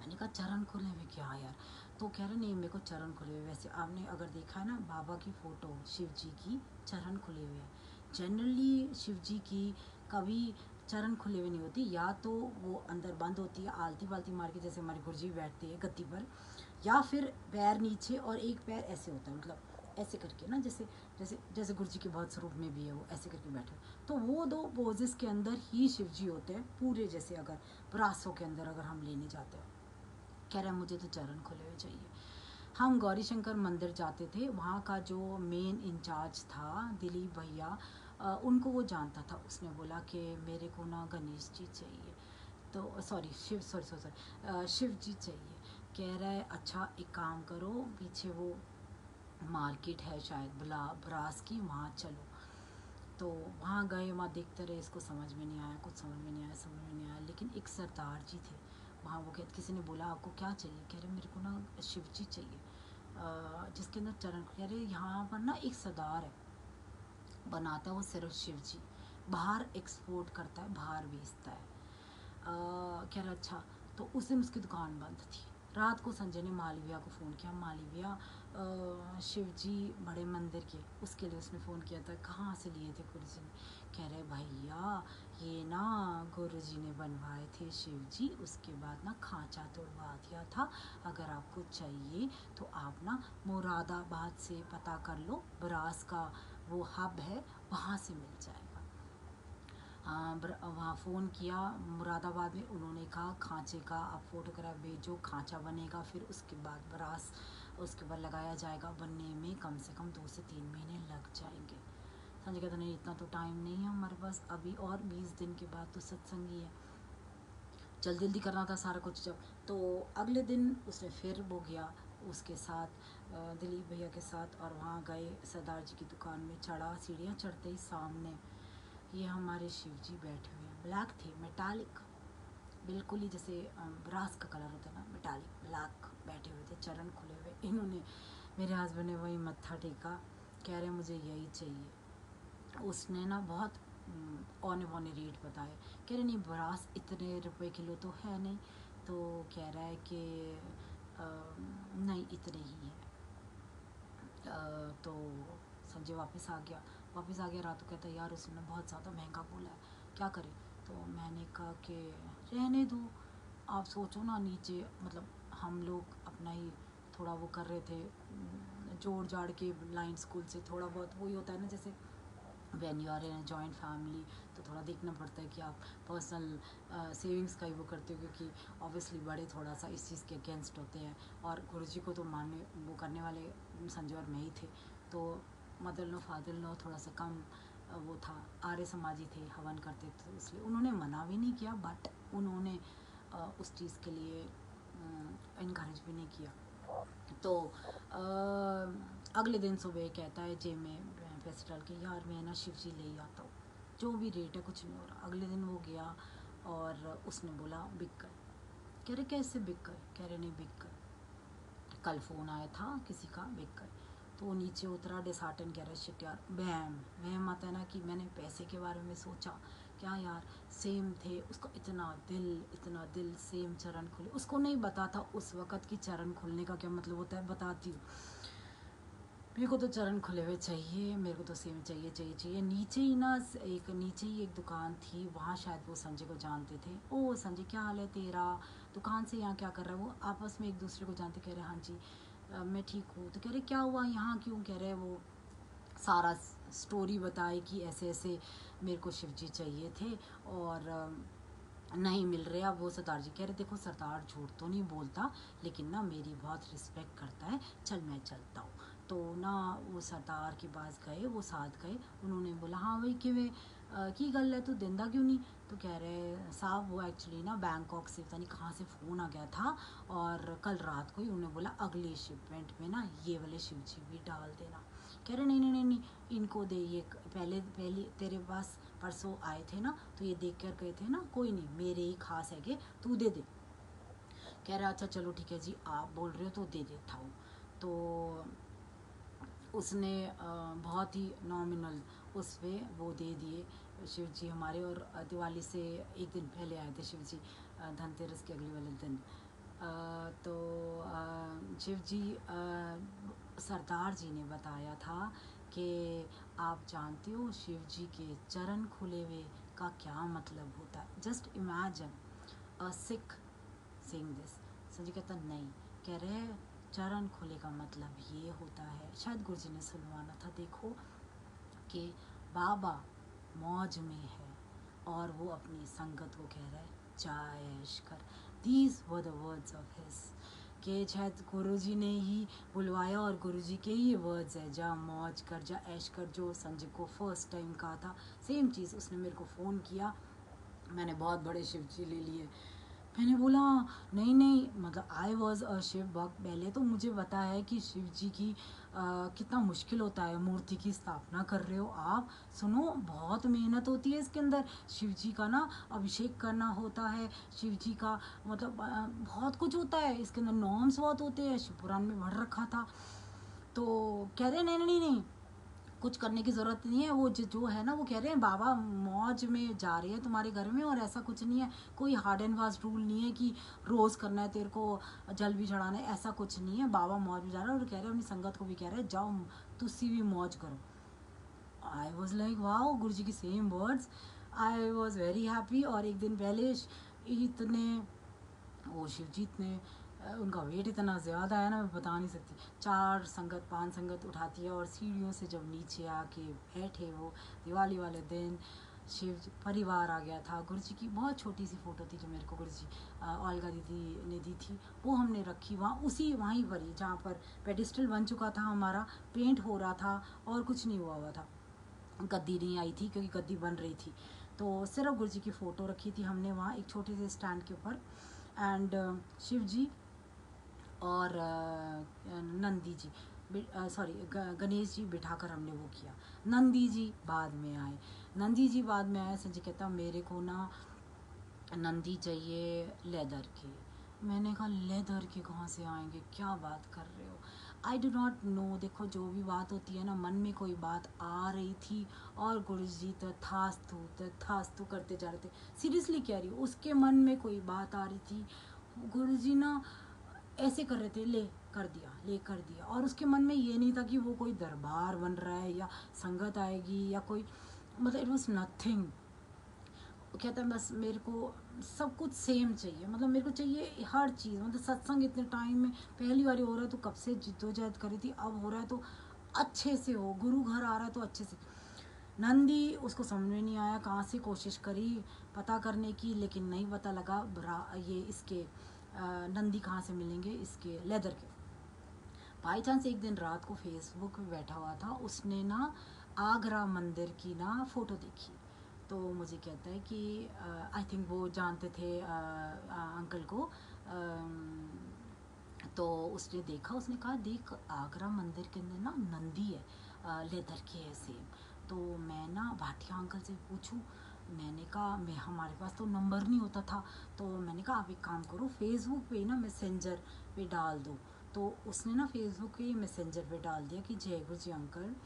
मैंने कहा चरण खुले हुए क्या यार? तो कह रहे नहीं मेरे को चरण खुले हुए। वैसे आपने अगर देखा है ना बाबा की फ़ोटो शिव जी की, चरण खुले हुए हैं। जनरली शिव जी की कभी चरण खुले हुए नहीं होती, या तो वो अंदर बंद होती है आलती बालती मार के, जैसे हमारी गुरुजी बैठती है गद्दी पर, या फिर पैर नीचे और एक पैर ऐसे होता है, मतलब ऐसे करके ना, जैसे जैसे जैसे गुरुजी के बहुत स्वरूप में भी है वो ऐसे करके बैठे। तो वो दो पोजेस के अंदर ही शिव जी होते हैं पूरे, जैसे अगर ब्रासों के अंदर अगर हम लेने जाते हैं। कह रहा है मुझे तो चरण खुले हुए चाहिए। हम गौरी शंकर मंदिर जाते थे, वहाँ का जो मेन इंचार्ज था दिलीप भैया, उनको वो जानता था। उसने बोला कि मेरे को ना गणेश जी चाहिए, तो शिव जी चाहिए। कह रहा है अच्छा एक काम करो, पीछे वो मार्केट है शायद ब्रास की, वहाँ चलो। तो वहाँ गए, वहाँ देखते रहे, इसको समझ में नहीं आया, कुछ समझ में नहीं आया। लेकिन एक सरदार जी थे वहाँ, वो कहते, किसी ने बोला आपको क्या चाहिए? कह रहे मेरे को ना शिव जी चाहिए, जिसके अंदर चरण। कह रहे यहाँ पर ना एक सरदार है, बनाता है वो सिर्फ शिव जी, बाहर एक्सपोर्ट करता है, बाहर बेचता है। कह रहा अच्छा। तो उस दिन उसकी दुकान बंद थी। रात को संजय ने माली भैया को फ़ोन किया, माली भैया शिव जी बड़े मंदिर के, उसके लिए उसने फ़ोन किया था, कहाँ से लिए थे गुरु जी ने? कह रहे भैया ये ना गुरु जी ने बनवाए थे शिव जी, उसके बाद ना खांचा तोड़वा दिया था। अगर आपको चाहिए तो आप ना मुरादाबाद से पता कर लो, ब्रास का वो हब है, वहाँ से मिल जाएगा। वहाँ फ़ोन किया मुरादाबाद में, उन्होंने कहा खांचे का आप फ़ोटोग्राफ भेजो, खांचा बनेगा, फिर उसके बाद ब्रास उसके बाद लगाया जाएगा। बनने में कम से कम 2 से 3 महीने लग जाएंगे। संजय कहता नहीं इतना तो टाइम नहीं है हमारे पास अभी, और 20 दिन के बाद तो सत्संग ही है, जल्दी जल्दी करना था सारा कुछ। जब तो अगले दिन उसने फिर वो गया उसके साथ दिलीप भैया के साथ, और वहाँ गए सरदार जी की दुकान में, चढ़ा, सीढ़ियाँ चढ़ते ही सामने ये हमारे शिव जी बैठे हुए हैं। ब्लैक थे, मेटालिक, बिल्कुल ही जैसे ब्रास का कलर होता है ना, मेटालिक ब्लैक बैठे हुए थे, चरण खुले हुए। इन्होंने, मेरे हस्बैंड ने वही मत्था टेका, कह रहे मुझे यही चाहिए। उसने ना बहुत औने पौने रेट बताए। कह रहे नहीं ब्रास इतने रुपए किलो तो है नहीं। तो कह रहा है कि नहीं इतने ही है। तो संजय वापस आ गया रात को, कहता यार उसने बहुत ज़्यादा महंगा बोला है, क्या करें? तो मैंने कहा कि रहने दो, आप सोचो ना नीचे, मतलब हम लोग अपना ही थोड़ा वो कर रहे थे, जोड़ जाड़ के लाइन स्कूल से थोड़ा बहुत वही होता है ना, जैसे when you are in joint family तो थोड़ा देखना पड़ता है कि आप पर्सनल सेविंग्स का ही वो करते हो, क्योंकि ऑब्वियसली बड़े थोड़ा सा इस चीज़ के अगेंस्ट होते हैं, और गुरुजी को तो मानने वो करने वाले संजय और मैं ही थे। तो मदर लो फादर लो थोड़ा सा कम वो था, आर्य समाजी थे, हवन करते थे, इसलिए उन्होंने मना भी नहीं किया, बट उन्होंने उस चीज़ के लिए इनकरेज भी नहीं किया। तो अगले दिन सुबह कहता है जे में पैसे डाल के, यार मैं ना शिव जी ले आता हूँ, जो भी रेट है कुछ नहीं हो रहा। अगले दिन वो गया और उसने बोला बिक गए। कह रहे कैसे बिक गए? कह रहे नहीं बिक गए, कल फ़ोन आया था किसी का, बिक गए। तो वो नीचे उतरा डिसहार्टन, कह रहा शिट यार, वहम आता है ना कि मैंने पैसे के बारे में सोचा, क्या यार सेम थे, उसका इतना दिल सेम चरण खुले, उसको नहीं बता था उस वक़्त की चरण खुलने का क्या मतलब होता है। बताती हूँ, मेरे को तो चरण खुले हुए चाहिए, मेरे को तो सेम चाहिए। नीचे ही ना नीचे ही एक दुकान थी, वहाँ शायद वो संजय को जानते थे। ओ संजय क्या हाल है तेरा, दुकान से यहाँ क्या कर रहा है? वो आपस में एक दूसरे को जानते। कह रहे हाँ जी मैं ठीक हूँ। तो कह रहे क्या हुआ यहाँ क्यों? कह रहे वो सारा स्टोरी बताए कि ऐसे ऐसे मेरे को शिव जी चाहिए थे और नहीं मिल रहे। अब वो सरदार जी कह रहे देखो सरदार झूठ तो नहीं बोलता, लेकिन ना मेरी बहुत रिस्पेक्ट करता है, चल मैं चलता हूँ। तो ना वो सरदार के पास गए, वो साथ गए। उन्होंने बोला हाँ भाई किवें की गल है, तू देंदा क्यों नहीं? तो कह रहे साहब वो एक्चुअली ना बैंकॉक से पता नहीं कहाँ से फ़ोन आ गया था, और कल रात को ही उन्होंने बोला अगले शिपमेंट में ना ये वाले शिव जी भी डाल देना। कह रहे नहीं, इनको दे, ये पहले तेरे पास परसों आए थे ना, तो ये देख कर गए थे ना, कोई नहीं मेरे ही खास है कि तू दे दे। कह रहा अच्छा चलो ठीक है जी, आप बोल रहे हो तो दे देता हूँ। तो उसने बहुत ही नॉमिनल उस पर वो दे दिए शिव जी हमारे। और दिवाली से एक दिन पहले आए थे शिव जी, धनतेरस के अगले वाले दिन। तो शिव जी सरदार जी ने बताया था कि आप जानते हो शिव जी के चरण खुले हुए का क्या मतलब होता है? Just imagine a Sikh saying this. Sanjay कहता नहीं, कह रहे चरण खुले का मतलब ये होता है, शायद गुरुजी ने सुनवाना था, देखो कि बाबा मौज में है और वो अपनी संगत को कह रहा है जा ऐश कर। These were the words of his, कि शायद गुरुजी ने ही बुलवाया और गुरुजी के ही वर्ड्स है, जा मौज कर, जा ऐश कर, जो संजय को फर्स्ट टाइम कहा था। सेम चीज़ उसने मेरे को फ़ोन किया, मैंने बहुत बड़े शिव जी ले लिए। मैंने बोला नहीं, मतलब आई वॉज अ शिव भक्त। पहले तो मुझे पता है कि शिव जी की कितना मुश्किल होता है, मूर्ति की स्थापना कर रहे हो आप, सुनो बहुत मेहनत होती है इसके अंदर। शिव जी का ना अभिषेक करना होता है, शिव जी का मतलब बहुत कुछ होता है इसके अंदर, नॉर्म्स बहुत होते हैं, शिव पुराण में भर रखा था। तो कह रहे नहीं, कुछ करने की ज़रूरत नहीं है, वो जो है ना, वो कह रहे हैं बाबा मौज में जा रही है तुम्हारे घर में, और ऐसा कुछ नहीं है, कोई हार्ड एंड फास्ट रूल नहीं है कि रोज़ करना है तेरे को, जल भी चढ़ाना है, ऐसा कुछ नहीं है। बाबा मौज में जा रहा है और कह रहे हैं अपनी संगत को भी कह रहे हैं जाओ तुसी भी मौज करो। आई वॉज लाइक वाओ, गुरु जी की same words. I was very happy. और एक दिन पहले इतने वो शिव जी इतने उनका वेट इतना ज़्यादा है ना, मैं बता नहीं सकती। 5 संगत उठाती है और सीढ़ियों से जब नीचे आके बैठे वो दिवाली वाले दिन, शिव जी परिवार आ गया था। गुरु जी की बहुत छोटी सी फ़ोटो थी जो मेरे को गुरु जी ओल्गा दीदी ने दी थी, वो हमने रखी वहाँ, वहीं पर ही जहाँ पर पेडिस्टल बन चुका था हमारा, पेंट हो रहा था और कुछ नहीं हुआ था, गद्दी नहीं आई थी क्योंकि गद्दी बन रही थी। तो सिर्फ गुरु जी की फ़ोटो रखी थी हमने वहाँ एक छोटे से स्टैंड के ऊपर। एंड शिव जी और नंदी जी, सॉरी गणेश जी बिठाकर हमने वो किया। नंदी जी बाद में आए। संजय कहता मेरे को ना नंदी चाहिए लेदर के। मैंने कहा लेदर के कहाँ से आएंगे, क्या बात कर रहे हो? I do not know. देखो जो भी बात होती है ना, मन में कोई बात आ रही थी और गुरु जी तथास्तु करते जा रहे थे। सीरियसली कह रही हूँ, उसके मन में कोई बात आ रही थी, गुरु जी ना ऐसे कर रहे थे, ले कर दिया। और उसके मन में ये नहीं था कि वो कोई दरबार बन रहा है या संगत आएगी या कोई, मतलब इट वॉज नथिंग। कहता है बस मेरे को सब कुछ सेम चाहिए, मतलब मेरे को चाहिए हर चीज़, मतलब सत्संग इतने टाइम में पहली बार हो रहा है तो कब से जिद्दोजहद करी थी, अब हो रहा है तो अच्छे से हो, गुरु घर आ रहा है तो अच्छे से। नंदी उसको समझ में नहीं आया, कहाँ से कोशिश करी पता करने की, लेकिन नहीं पता लगा ये इसके नंदी कहाँ से मिलेंगे इसके लेदर के। बाई चांस एक दिन रात को फेसबुक पे बैठा हुआ था, उसने ना आगरा मंदिर की ना फ़ोटो देखी। तो मुझे कहता है कि आई थिंक वो जानते थे अंकल को। तो उसने देखा, उसने कहा देख आगरा मंदिर के अंदर ना नंदी है, लेदर की है सेम। तो मैं ना भाटिया अंकल से पूछूं। मैंने कहा मैं हमारे पास तो नंबर नहीं होता था, तो मैंने कहा आप एक काम करो फेसबुक पे ना मैसेंजर पे डाल दो। तो उसने ना फेसबुक पे मैसेंजर पे डाल दिया कि जय गुरु जी अंकल,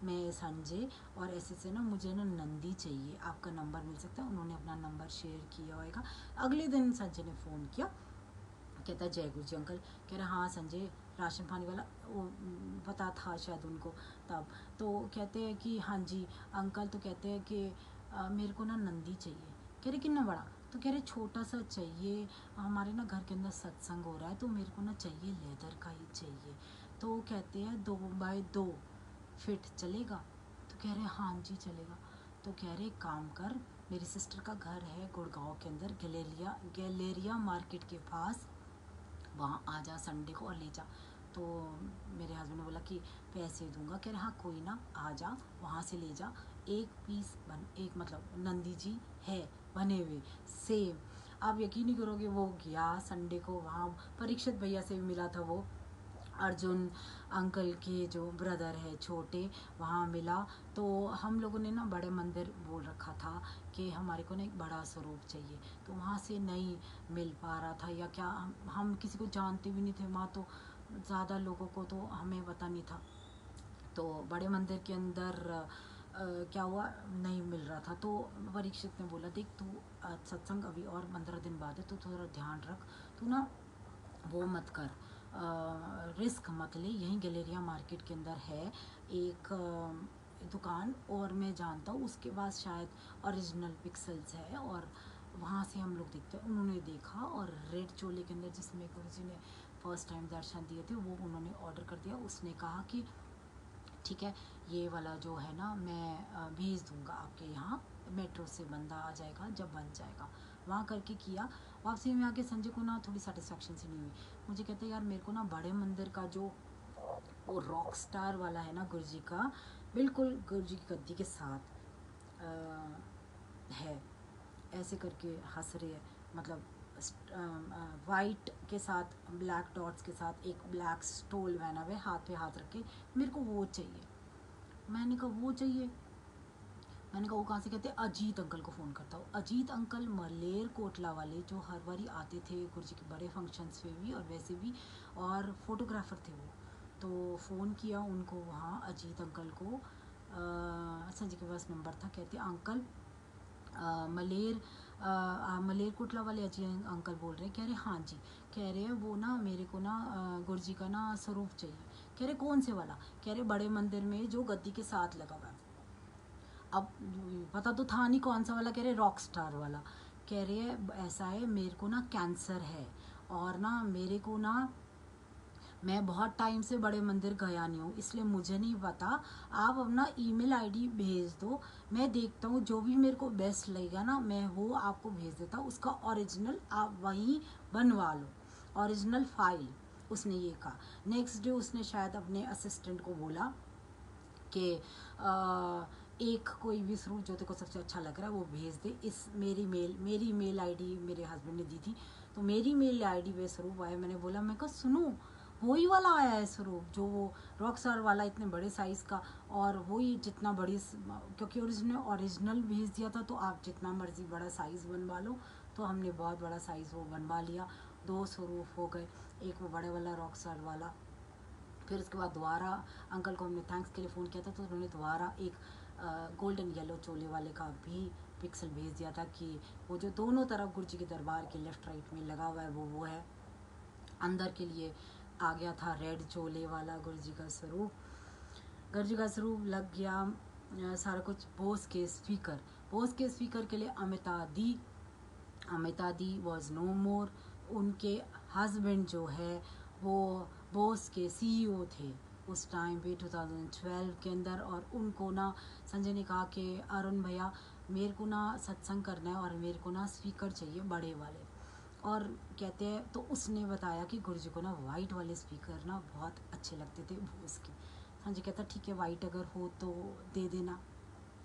मैं संजय, और ऐसे से ना मुझे ना नंदी चाहिए, आपका नंबर मिल सकता है। उन्होंने अपना नंबर शेयर किया होगा। अगले दिन संजय ने फ़ोन किया, कहता है जय गुरु जी अंकल। कह रहा हाँ संजय, राशन पानी वाला, वो पता था शायद उनको तब। तो कहते हैं कि हाँ जी अंकल। तो कहते हैं कि मेरे को ना नंदी चाहिए। कह रहे कितना बड़ा? तो कह रहे छोटा सा चाहिए, हमारे ना घर के अंदर सत्संग हो रहा है, तो मेरे को ना चाहिए लेदर का ही चाहिए। तो कहते हैं 2x2 फीट चलेगा? तो कह रहे हाँ जी चलेगा। तो कह रहे काम कर, मेरी सिस्टर का घर है गुड़गांव के अंदर, गैलेरिया मार्केट के पास, वहाँ आ जा संडे को और ले जा। तो मेरे हस्बैंड ने बोला कि पैसे दूंगा। कह रहे हाँ कोई ना, आ जा वहाँ से ले जा, एक पीस बन, एक मतलब नंदी जी है बने हुए सेम। आप यकीन नहीं करोगे, वो गया संडे को वहाँ, परीक्षित भैया से भी मिला था वो, अर्जुन अंकल के जो ब्रदर है छोटे, वहाँ मिला। तो हम लोगों ने ना बड़े मंदिर बोल रखा था कि हमारे को ना एक बड़ा स्वरूप चाहिए, तो वहाँ से नहीं मिल पा रहा था या क्या, हम किसी को जानते भी नहीं थे वहाँ, तो ज़्यादा लोगों को तो हमें पता नहीं था। तो बड़े मंदिर के अंदर क्या हुआ, नहीं मिल रहा था। तो परीक्षित ने बोला देख तू सत्संग अभी और 15 दिन बाद है, तो थोड़ा ध्यान रख, तू ना वो मत कर, रिस्क मत ले। यहीं गैलेरिया मार्केट के अंदर है एक दुकान, और मैं जानता हूँ उसके पास शायद ओरिजिनल पिक्सल्स है, और वहाँ से हम लोग देखते हैं। उन्होंने देखा और रेड चोले के अंदर जिसमें गुरुजी ने फर्स्ट टाइम दर्शन दिए थे, वो उन्होंने ऑर्डर कर दिया। उसने कहा कि ठीक है ये वाला जो है ना मैं भेज दूँगा आपके यहाँ, मेट्रो से बंदा आ जाएगा जब बन जाएगा। वहाँ करके किया। वापसी में आके संजय को ना थोड़ी सेटिस्फेक्शन सी नहीं हुई। मुझे कहते यार मेरे को ना बड़े मंदिर का जो वो रॉक स्टार वाला है ना गुरुजी का, बिल्कुल गुरुजी की गद्दी के साथ है, ऐसे करके हंस रहे हैं, मतलब वाइट के साथ ब्लैक डॉट्स के साथ एक ब्लैक स्टोल पहना हुआ है, हाथ पे हाथ रख के, मेरे को वो चाहिए। मैंने कहा वो चाहिए? मैंने कहा वो कहाँ से? कहते अजीत अंकल को फ़ोन करता हूँ। अजीत अंकल मलेर कोटला वाले जो हर बारी आते थे गुरुजी के बड़े फंक्शंस पे भी और वैसे भी, और फोटोग्राफर थे वो। तो फ़ोन किया उनको वहाँ अजीत अंकल को, संजय के पास नंबर था। कहते अंकल मलेर कोटला वाले अजय अंकल बोल रहे हैं? कह रहे हाँ जी। कह रहे हैं वो ना मेरे को ना गुरुजी का ना स्वरूप चाहिए। कह रहे कौन से वाला? कह रहे बड़े मंदिर में जो गद्दी के साथ लगा हुआ है। अब पता तो था नहीं कौन सा वाला। कह रहे रॉक स्टार वाला। कह रहे ऐसा है मेरे को ना कैंसर है, और ना मेरे को ना, मैं बहुत टाइम से बड़े मंदिर गया नहीं हूँ, इसलिए मुझे नहीं पता, आप अपना ईमेल आईडी भेज दो, मैं देखता हूँ जो भी मेरे को बेस्ट लगेगा ना मैं वो आपको भेज देता हूँ, उसका ओरिजिनल आप वहीं बनवा लो, ओरिजिनल फाइल। उसने ये कहा। नेक्स्ट डे उसने शायद अपने असिस्टेंट को बोला कि एक कोई भी स्वरूप जो तेरे को सबसे अच्छा लग रहा है वो भेज दे। इस मेरी मेल आईडी मेरे हस्बैंड ने दी थी, तो मेरी मेल आईडी पे स्वरूप आया। मैंने बोला, मैं कहा सुनो वही वाला आया है स्वरूप जो वो रॉक स्टार वाला, इतने बड़े साइज़ का, और वही जितना बड़ी, क्योंकि उसने ओरिजिनल भेज दिया था, तो आप जितना मर्जी बड़ा साइज़ बनवा लो। तो हमने बहुत बड़ा साइज़ वो बनवा लिया। 2 स्वरूप हो गए, एक वो बड़े वाला रॉक स्टार वाला। फिर उसके बाद दोबारा अंकल को हमने थैंक्स के लिए फ़ोन किया था, तो उन्होंने दोबारा एक गोल्डन येलो चोले वाले का भी पिक्सल भेज दिया था कि वो जो दोनों तरफ गुरुजी के दरबार के लेफ़्ट राइट में लगा हुआ है वो है। अंदर के लिए आ गया था रेड चोले वाला गुरुजी का स्वरूप। गुरुजी का स्वरूप लग गया। सारा कुछ बोस के स्पीकर के लिए अमिता दी वॉज नो मोर। उनके हस्बैंड जो है वो बोस के सीईओ थे उस टाइम पे 2012 के अंदर। और उनको ना संजय ने कहा कि अरुण भैया मेरे को ना सत्संग करना है और मेरे को ना स्पीकर चाहिए बड़े वाले। और कहते हैं तो उसने बताया कि गुरुजी को ना वाइट वाले स्पीकर ना बहुत अच्छे लगते थे बोस के। संजय कहता ठीक है, वाइट अगर हो तो दे देना।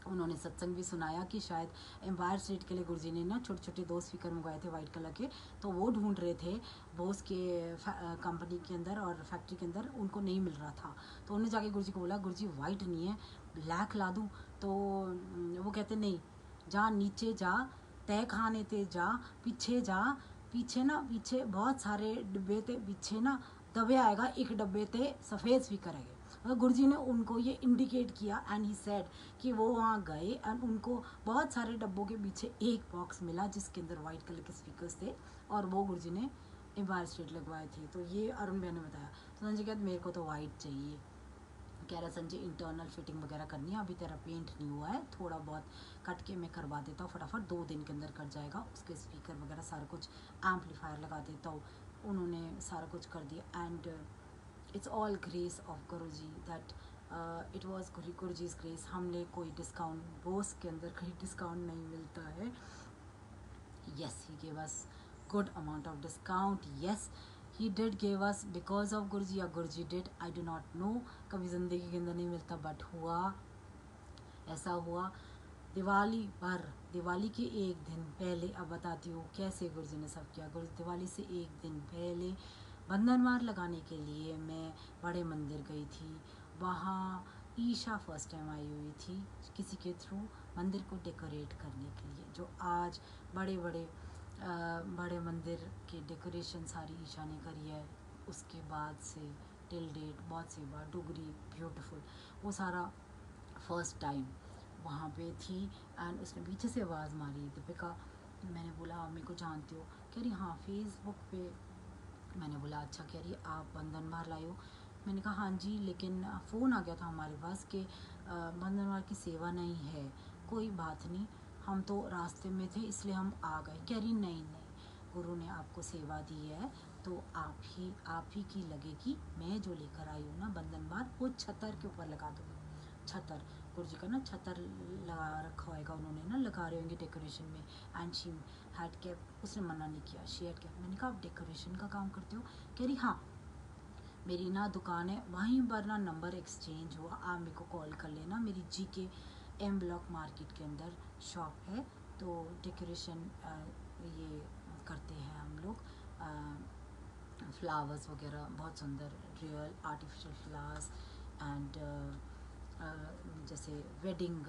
उन्होंने सत्संग भी सुनाया कि शायद एम्पायर स्टेट के लिए गुरुजी ने ना छोटे छोटे 2 स्पीकर मंगवाए थे वाइट कलर के, तो वो ढूंढ रहे थे बोस के कंपनी के अंदर और फैक्ट्री के अंदर, उनको नहीं मिल रहा था। तो उन्होंने जाके गुरुजी को बोला, गुरुजी वाइट नहीं है, ब्लैक ला दूँ? तो वो कहते नहीं, जा नीचे जा, तय खाने ते जा, पीछे जा, पीछे ना, पीछे बहुत सारे डिब्बे थे, पीछे ना दबे आएगा, एक डब्बे ते सफ़ेद स्पीकर है। गुरुजी ने उनको ये इंडिकेट किया एंड ही सेड कि वो वहाँ गए एंड उनको बहुत सारे डब्बों के पीछे एक बॉक्स मिला जिसके अंदर वाइट कलर के स्पीकर्स थे, और वो गुरुजी ने एम्पायर स्टेट लगवाए थे। तो ये अरुण भैया ने बताया। तो संजय कहते मेरे को तो वाइट चाहिए। कह रहा संजय इंटरनल फिटिंग वगैरह करनी है, अभी तेरा पेंट नहीं हुआ है, थोड़ा बहुत कट के मैं करवा देता हूँ, फटाफट 2 दिन के अंदर कट जाएगा। उसके स्पीकर वगैरह सारा कुछ, एम्पलीफायर लगा देता हूँ। उन्होंने सारा कुछ कर दिया and it's all grace of Guruji, that it was Guruji's grace. हमने कोई डिस्काउंट, बोस के अंदर कहीं डिस्काउंट नहीं मिलता है। yes, he gave us good amount of discount. Yes, he did gave us because of गुरुजी, या गुरुजी did, I do not know, कभी ज़िंदगी के अंदर नहीं मिलता, बट हुआ, ऐसा हुआ। दिवाली पर, दिवाली के एक दिन पहले, अब बताती हूँ कैसे गुरुजी ने सब किया। गुरु दिवाली से एक दिन पहले बंधनवार लगाने के लिए मैं बड़े मंदिर गई थी। वहाँ ईशा फर्स्ट टाइम आई हुई थी किसी के थ्रू मंदिर को डेकोरेट करने के लिए, जो आज बड़े बड़े बड़े मंदिर के डेकोरेशन सारी ईशा ने करी है। उसके बाद से टिल डेट बहुत सी बार डुगरी ब्यूटीफुल, वो सारा फर्स्ट टाइम वहाँ पे थी। एंड उसने पीछे से आवाज़ मारी, दीपिका। मैंने बोला आप मेरे को जानती हो? कह रही हाँ, फेसबुक पे। मैंने बोला अच्छा। कह रही आप बंधनवार लाई हो? मैंने कहा हाँ जी, लेकिन फ़ोन आ गया था हमारे पास कि बंधनवार की सेवा नहीं है। कोई बात नहीं, हम तो रास्ते में थे इसलिए हम आ गए। कह रही नहीं नहीं, गुरु ने आपको सेवा दी है तो आप ही की लगेगी। मैं जो लेकर आई हूँ ना बंधनवार, वो छतर के ऊपर लगा दूँगी। छतर, गुरुजी का ना छतर लगा रखा होएगा उन्होंने, ना लगा रहे होंगे डेकोरेशन में। एंड शी हैड केप्ट, उसने मना नहीं किया, शी हैड केप्ट। मैंने कहा आप डेकोरेशन का काम करते हो? कह रही हाँ, मेरी ना दुकान है, वहीं पर ना नंबर एक्सचेंज हुआ, आप मेरे को कॉल कर लेना। मेरी GK M ब्लॉक मार्केट के अंदर शॉप है, तो डेकोरेशन ये करते हैं हम लोग, फ्लावर्स वगैरह बहुत सुंदर, रियल आर्टिफिशियल फ्लावर्स एंड जैसे वेडिंग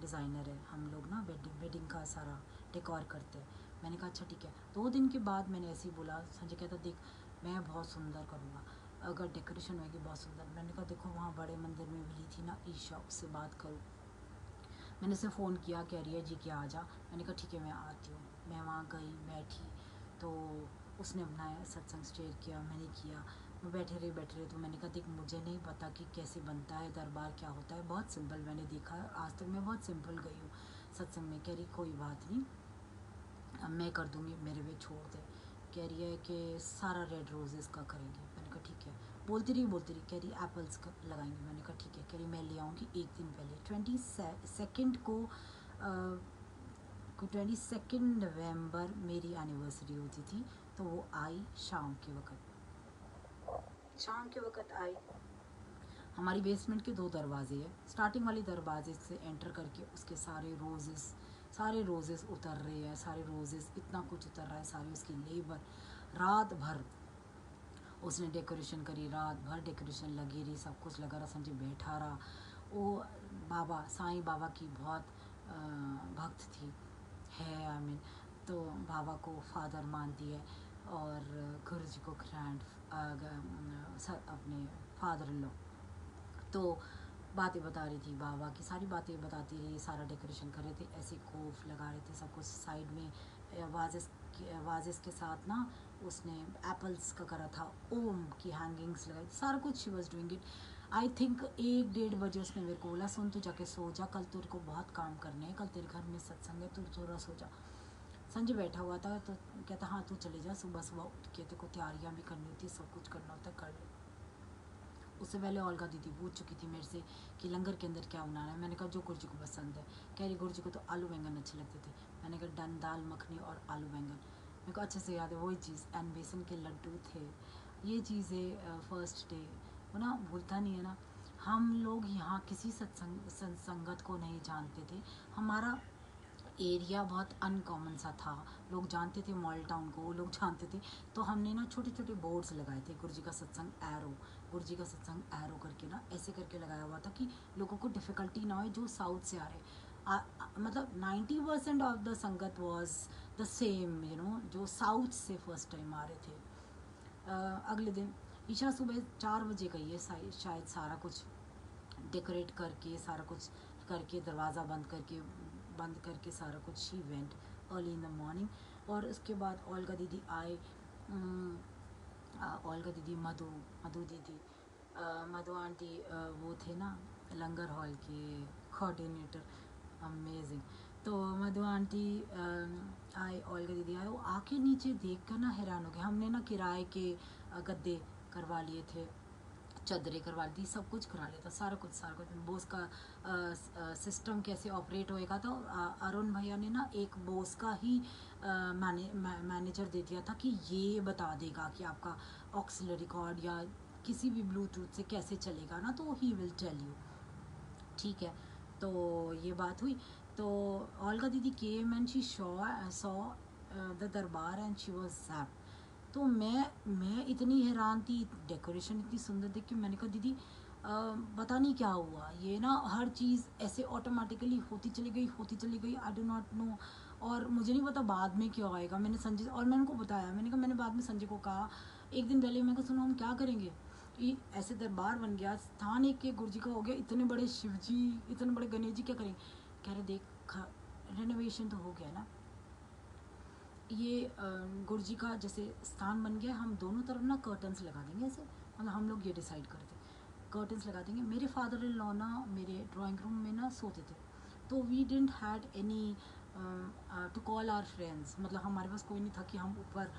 डिज़ाइनर है हम लोग ना, वेडिंग का सारा डेकोर करते हैं। मैंने कहा अच्छा ठीक है। 2 दिन के बाद मैंने ऐसे ही बोला। संजय कहता देख मैं बहुत सुंदर करूँगा, अगर डेकोरेशन होएगी बहुत सुंदर। मैंने कहा देखो वहाँ बड़े मंदिर में मिली थी ना ईशा, उससे बात करो। मैंने उसे फ़ोन किया, कह रही है जी क्या आ जा। मैंने कहा ठीक है मैं आती हूँ। मैं वहाँ गई, बैठी, तो उसने अपना सत्संग शेयर किया, मैंने किया। वो बैठे रहे तो मैंने कहा देख मुझे नहीं पता कि कैसे बनता है दरबार, क्या होता है, बहुत सिंपल मैंने देखा, आज तक मैं बहुत सिंपल गई हूँ सत्संग में। कह रही कोई बात नहीं, अब मैं कर दूँगी, मेरे पे छोड़ दे। कह रही है कि सारा रेड रोजेस का करेंगे। मैंने कहा ठीक है। बोलती रही। कह रही एप्पल्स का लगाएंगे। मैंने कहा ठीक है। कह रही मैं ले आऊँगी एक दिन पहले, 22 को 22 नवंबर मेरी एनिवर्सरी होती थी, तो वो आई शाम के वक्त आई। हमारी बेसमेंट के 2 दरवाजे हैं। स्टार्टिंग वाले दरवाजे से एंटर करके उसके सारे रोजेस उतर रहे हैं, सारे रोजेस इतना कुछ उतर रहा है, सारी उसकी लेबर। रात भर उसने डेकोरेशन करी, रात भर डेकोरेशन लगी रही, सब कुछ लगा रहा। संजय बैठा रहा। वो बाबा साईं बाबा की बहुत भक्त थी है, आई मीन, तो बाबा को फादर मानती है और गुरुजी को ग्रैंड अपने फादर इन लॉ। तो बातें बता रही थी, बाबा की सारी बातें बताती रही, सारा डेकोरेशन कर रहे थे, ऐसे कोफ लगा रहे थे, सब कुछ साइड में वाजेस के साथ ना उसने एप्पल्स का करा था, ओम की हैंगिंग्स लगाई, सारा कुछ she was doing it. I think 1-1:30 बजे उसने मेरे को बोला सुन तू जाके सो जा, कल तेरे को बहुत काम करने हैं, कल तेरे घर में सत्संग है, तू थोड़ा सो जा। संजय बैठा हुआ था तो कहता हाँ तू चले जा, सुबह सुबह उठ के तेरे को तैयारियाँ भी करनी होती है, सब कुछ करना होता है, कर ले। उससे पहले ओल्गा दीदी पूछ चुकी थी मेरे से कि लंगर के अंदर क्या बनाना है। मैंने कहा जो गुरुजी को पसंद है। कह रही गुरुजी को तो आलू बैंगन अच्छे लगते थे। मैंने कहा डन, दाल मखनी और आलू बैंगन। मेरे को अच्छे से याद है वही चीज़, एंड बेसन के लड्डू थे। ये चीज़ें फर्स्ट डे वो ना भूलता नहीं है ना। हम लोग यहाँ किसी संगत को नहीं जानते थे। हमारा एरिया बहुत अनकॉमन सा था, लोग जानते थे मॉल टाउन को, वो लोग जानते थे। तो हमने ना छोटे छोटे बोर्ड्स लगाए थे, गुरुजी का सत्संग एरो, गुरुजी का सत्संग एरो करके ना ऐसे करके लगाया हुआ था कि लोगों को डिफ़िकल्टी ना हो जो साउथ से आ रहे। मतलब 90% ऑफ द संगत वॉज द सेम, जो साउथ से फर्स्ट टाइम आ रहे थे। अगले दिन ईशा सुबह 4 बजे गई है शायद, सारा कुछ डेकोरेट करके, सारा कुछ करके, दरवाज़ा बंद करके सारा कुछ, she went early in the morning. और उसके बाद ओल्गा दीदी आए, ओल्गा दीदी, मधु दीदी, मधु आंटी, वो थे ना लंगर हॉल के कोऑर्डिनेटर, अमेजिंग। तो मधु आंटी आए, ओल्गा दीदी आए, वो आके नीचे देख कर ना हैरान हो गए। हमने ना किराए के गद्दे करवा लिए थे, चादरें करवा दी, सब कुछ करा लिया था, सारा कुछ बोस का सिस्टम कैसे ऑपरेट होएगा। तो अरुण भैया ने ना एक बोस का ही मैनेजर दे दिया था कि ये बता देगा कि आपका ऑक्सिलरी कॉर्ड या किसी भी ब्लूटूथ से कैसे चलेगा ना, तो ही विल टेल यू, ठीक है। तो ये बात हुई। तो ओल्गा दीदी came and she saw the दरबार एंड शी वाज हैप्पी। तो मैं इतनी हैरान थी, डेकोरेशन इतनी सुंदर देख के। मैंने कहा दीदी पता नहीं क्या हुआ, ये ना हर चीज़ ऐसे ऑटोमेटिकली होती चली गई, आई डो नॉट नो। और मुझे नहीं पता बाद में क्या आएगा। मैंने संजय, और मैंने उनको बताया, मैंने कहा, मैंने बाद में संजय को कहा एक दिन पहले, मैंने कहा सुनो हम क्या करेंगे, ये ऐसे दरबार बन गया, स्थान एक के गुरु जी का हो गया, इतने बड़े शिव जी, इतने बड़े गणेश जी, क्या करेंगे। कह रहे देख, रेनोवेशन तो हो गया ना, ये गुरु जी का जैसे स्थान बन गया, हम दोनों तरफ ना कर्टन्स लगा देंगे ऐसे, मतलब हम लोग ये डिसाइड करते, कर्टन्स लगा देंगे। मेरे फादर इन लॉ ना मेरे ड्राइंग रूम में ना सोते थे, तो we didn't had any to call our friends, मतलब हमारे पास कोई नहीं था कि हम ऊपर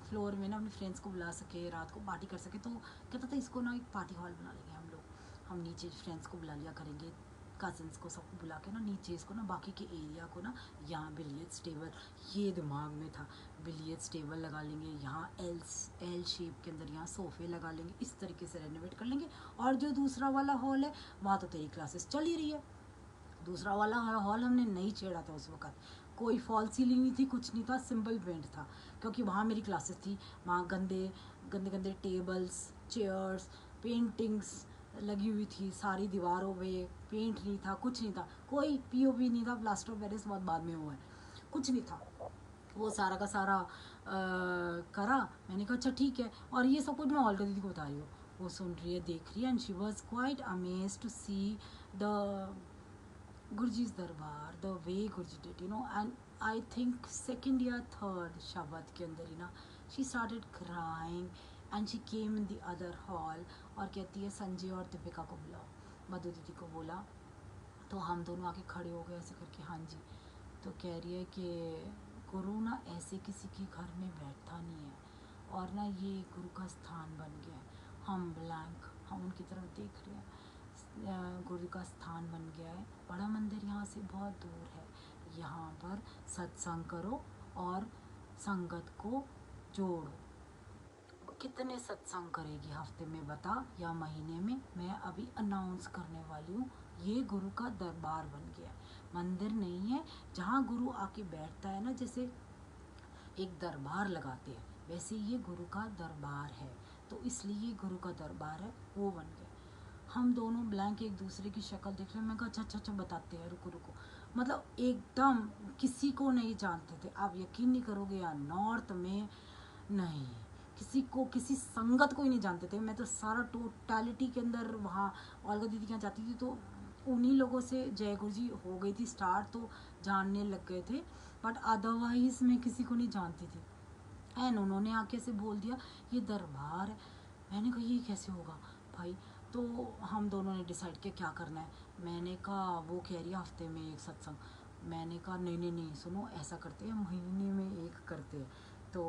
फ्लोर में ना अपने फ्रेंड्स को बुला सके, रात को पार्टी कर सके। तो कहता था इसको ना एक पार्टी हॉल बना लेंगे हम लोग, हम नीचे फ्रेंड्स को बुला लिया करेंगे, कज़न्स को सबको बुला के ना नीचे इसको ना बाकी के एरिया को ना, यहाँ बिलियर्ड्स टेबल, ये दिमाग में था, बिलियर्ड्स टेबल लगा लेंगे, यहाँ एल शेप के अंदर यहाँ सोफ़े लगा लेंगे, इस तरीके से रेनोवेट कर लेंगे। और जो दूसरा वाला हॉल है वहाँ तो तेरी क्लासेस चल ही रही है, दूसरा वाला हॉल हमने नहीं छेड़ा था उस वक्त, कोई फॉल सीलिंग नहीं थी, कुछ नहीं था, सिंपल पेंट था, क्योंकि वहाँ मेरी क्लासेस थी। वहाँ गंदे गंदे गंदे टेबल्स, चेयर्स, पेंटिंग्स लगी हुई थी सारी दीवारों पे, पेंट नहीं था, कुछ नहीं था, कोई पीओपी नहीं था, प्लास्टर ऑफ पेरिस बहुत बाद में हुआ है, कुछ नहीं था। वो सारा का सारा करा। मैंने कहा अच्छा ठीक है, और ये सब कुछ मैं ओल्गा दीदी को बता रही हूँ, वो सुन रही है, देख रही है, and she was quite amazed to see the Guruji's darbar, the way Guruji did, and I think second या third शब्द के अंदर ही ना she started crying and she came in the other hall, और कहती है संजय और दीपिका को बुलाओ, मधु दीदी को बोला। तो हम दोनों आके खड़े हो गए ऐसे करके, हाँ जी। तो कह रही है कि गुरु ना ऐसे किसी के घर में बैठता नहीं है, और ना ये गुरु का स्थान बन गया है। हम ब्लैंक, हम उनकी तरफ देख रहे हैं, गुरु का स्थान बन गया है, बड़ा मंदिर यहाँ से बहुत दूर है, यहाँ पर सत्संग करो और संगत को जोड़ो। कितने सत्संग करेगी हफ्ते में बता, या महीने में, मैं अभी अनाउंस करने वाली हूँ। ये गुरु का दरबार बन गया है, मंदिर नहीं है जहाँ गुरु आके बैठता है ना, जैसे एक दरबार लगाते हैं वैसे ये गुरु का दरबार है, तो इसलिए गुरु का दरबार है, वो बन गया। हम दोनों ब्लैंक एक दूसरे की शक्ल देख रहे हैं। मैं कहा अच्छा बताते हैं, रुको, मतलब एकदम किसी को नहीं जानते थे। आप यकीन नहीं करोगे यार, नॉर्थ में नहीं, किसी को, किसी संगत को ही नहीं जानते थे। मैं तो सारा टोटलिटी के अंदर वहाँ ओल्गा दीदी के यहाँ जाती थी, तो उन्हीं लोगों से जय गुरु जी हो गई थी स्टार्ट, तो जानने लग गए थे, बट अदरवाइज़ मैं किसी को नहीं जानती थी। एंड उन्होंने आके से बोल दिया ये दरबार है। मैंने कहा ये कैसे होगा भाई। तो हम दोनों ने डिसाइड किया क्या करना है। मैंने कहा, वो कह रही है हफ्ते में एक सत्संग। मैंने कहा नहीं सुनो, ऐसा करते हैं महीने में एक करते हैं। तो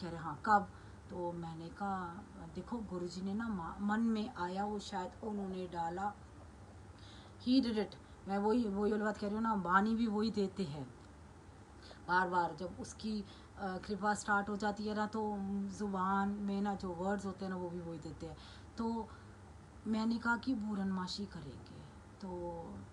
कह रहे हाँ कब। तो मैंने कहा देखो गुरुजी ने ना मन में आया, वो शायद उन्होंने डाला, ही डिड इट। मैं वही बात कह रही हूँ ना, वाणी भी वही देते हैं बार बार, जब उसकी कृपा स्टार्ट हो जाती है ना, तो ज़ुबान में ना जो वर्ड्स होते हैं ना वो भी वही देते हैं। तो मैंने कहा कि पूर्णमासी करेंगे। तो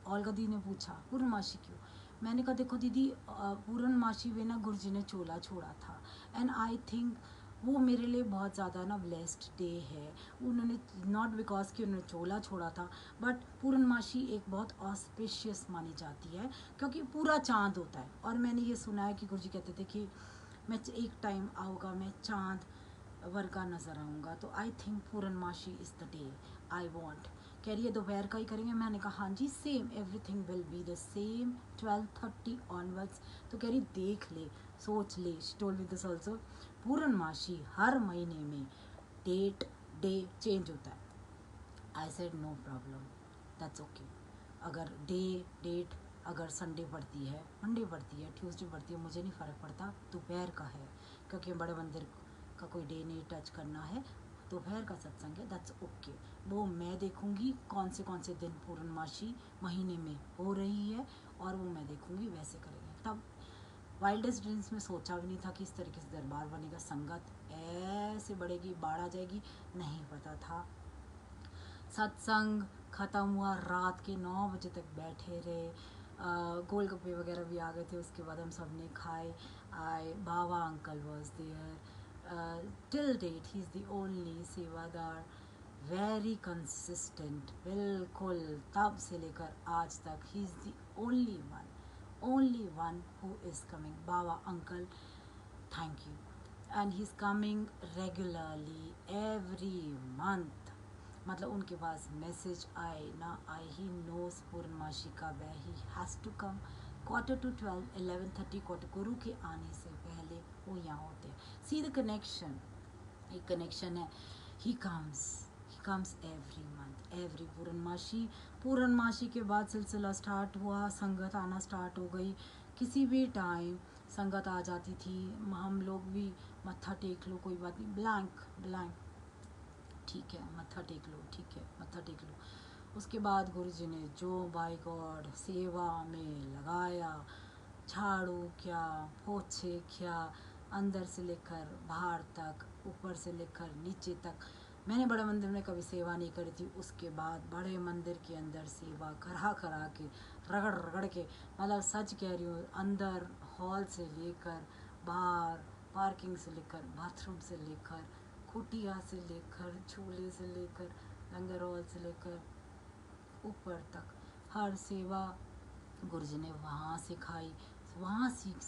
ओल्गा दी ने पूछा पूर्णमासी क्यों? मैंने कहा देखो दीदी, पूर्णमासी में ना गुरुजी ने चोला छोड़ा था, एंड आई थिंक वो मेरे लिए बहुत ज़्यादा ना ब्लेस्ड डे है। उन्होंने नॉट बिकॉज कि उन्होंने चोला छोड़ा था, बट पूर्णमासी एक बहुत ऑस्पिशियस मानी जाती है क्योंकि पूरा चांद होता है। और मैंने ये सुना है कि गुरुजी कहते थे कि मैं एक टाइम आऊँगा, मैं चांद वर्गा नज़र आऊँगा। तो आई थिंक पूर्णमासी is the day I want. कह रही है दोपहर का ही करेंगे। मैंने कहा हाँ जी, same, everything will be the same 12:30 onwards. तो कह रही देख ले, सोच ले, she told me this also. पूर्णमासी हर महीने में डे चेंज होता है। I said no problem, that's okay. अगर डेट अगर संडे पड़ती है, मंडे पड़ती है, ट्यूसडे पड़ती है, मुझे नहीं फ़र्क पड़ता, दोपहर का है क्योंकि बड़े मंदिर का कोई डे नहीं टच करना है, दोपहर का सत्संग है, दैट्स ओके। वो मैं देखूंगी कौन से दिन पूर्णमासी महीने में हो रही है, और वो मैं देखूंगी, वैसे करेंगे। तब वाइल्डेस्ट ड्रीम्स में सोचा भी नहीं था कि इस तरीके से दरबार बनेगा, संगत ऐसे बढ़ेगी, बाढ़ आ जाएगी, नहीं पता था। सत्संग ख़त्म हुआ, रात के 9 बजे तक बैठे रहे, गोलगप्पे वगैरह भी आ गए थे, उसके बाद हम सब ने खाए आए। Baba uncle was there till date, he is the only सेवादार, वेरी कंसिस्टेंट, बिल्कुल तब से लेकर आज तक he is the only one who is coming. Baba uncle, thank you, and he is coming regularly every month. मतलब उनके पास मैसेज आए ना आए, ही नोज पूर्णमासी का way, he has to come 11:45, 11:30 quarter, गुरु के आने से पहले वो यहाँ होते हैं। सी द कनेक्शन, एक कनेक्शन है। He comes every month, every पूर्णमासी के बाद सिलसिला स्टार्ट हुआ, संगत आना स्टार्ट हो गई। किसी भी टाइम संगत आ जाती थी, हम लोग भी मत्था टेक लो, कोई बात नहीं, ब्लैंक, ठीक है मत्था टेक लो, ठीक है मत्था टेक लो। उसके बाद गुरुजी ने जो बाय गॉड सेवा में लगाया, झाड़ू क्या, पोछे क्या, अंदर से लेकर बाहर तक, ऊपर से लेकर नीचे तक। मैंने बड़े मंदिर में कभी सेवा नहीं करी थी, उसके बाद बड़े मंदिर के अंदर सेवा करा के, रगड़ के, मतलब सच कह रही हूँ, अंदर हॉल से लेकर बाहर, पार्किंग से लेकर, बाथरूम से लेकर, कुटिया से लेकर, झूले से लेकर, लंगर हॉल से लेकर ऊपर तक, हर सेवा गुरुजी ने वहाँ सिखाई, वहाँ सीख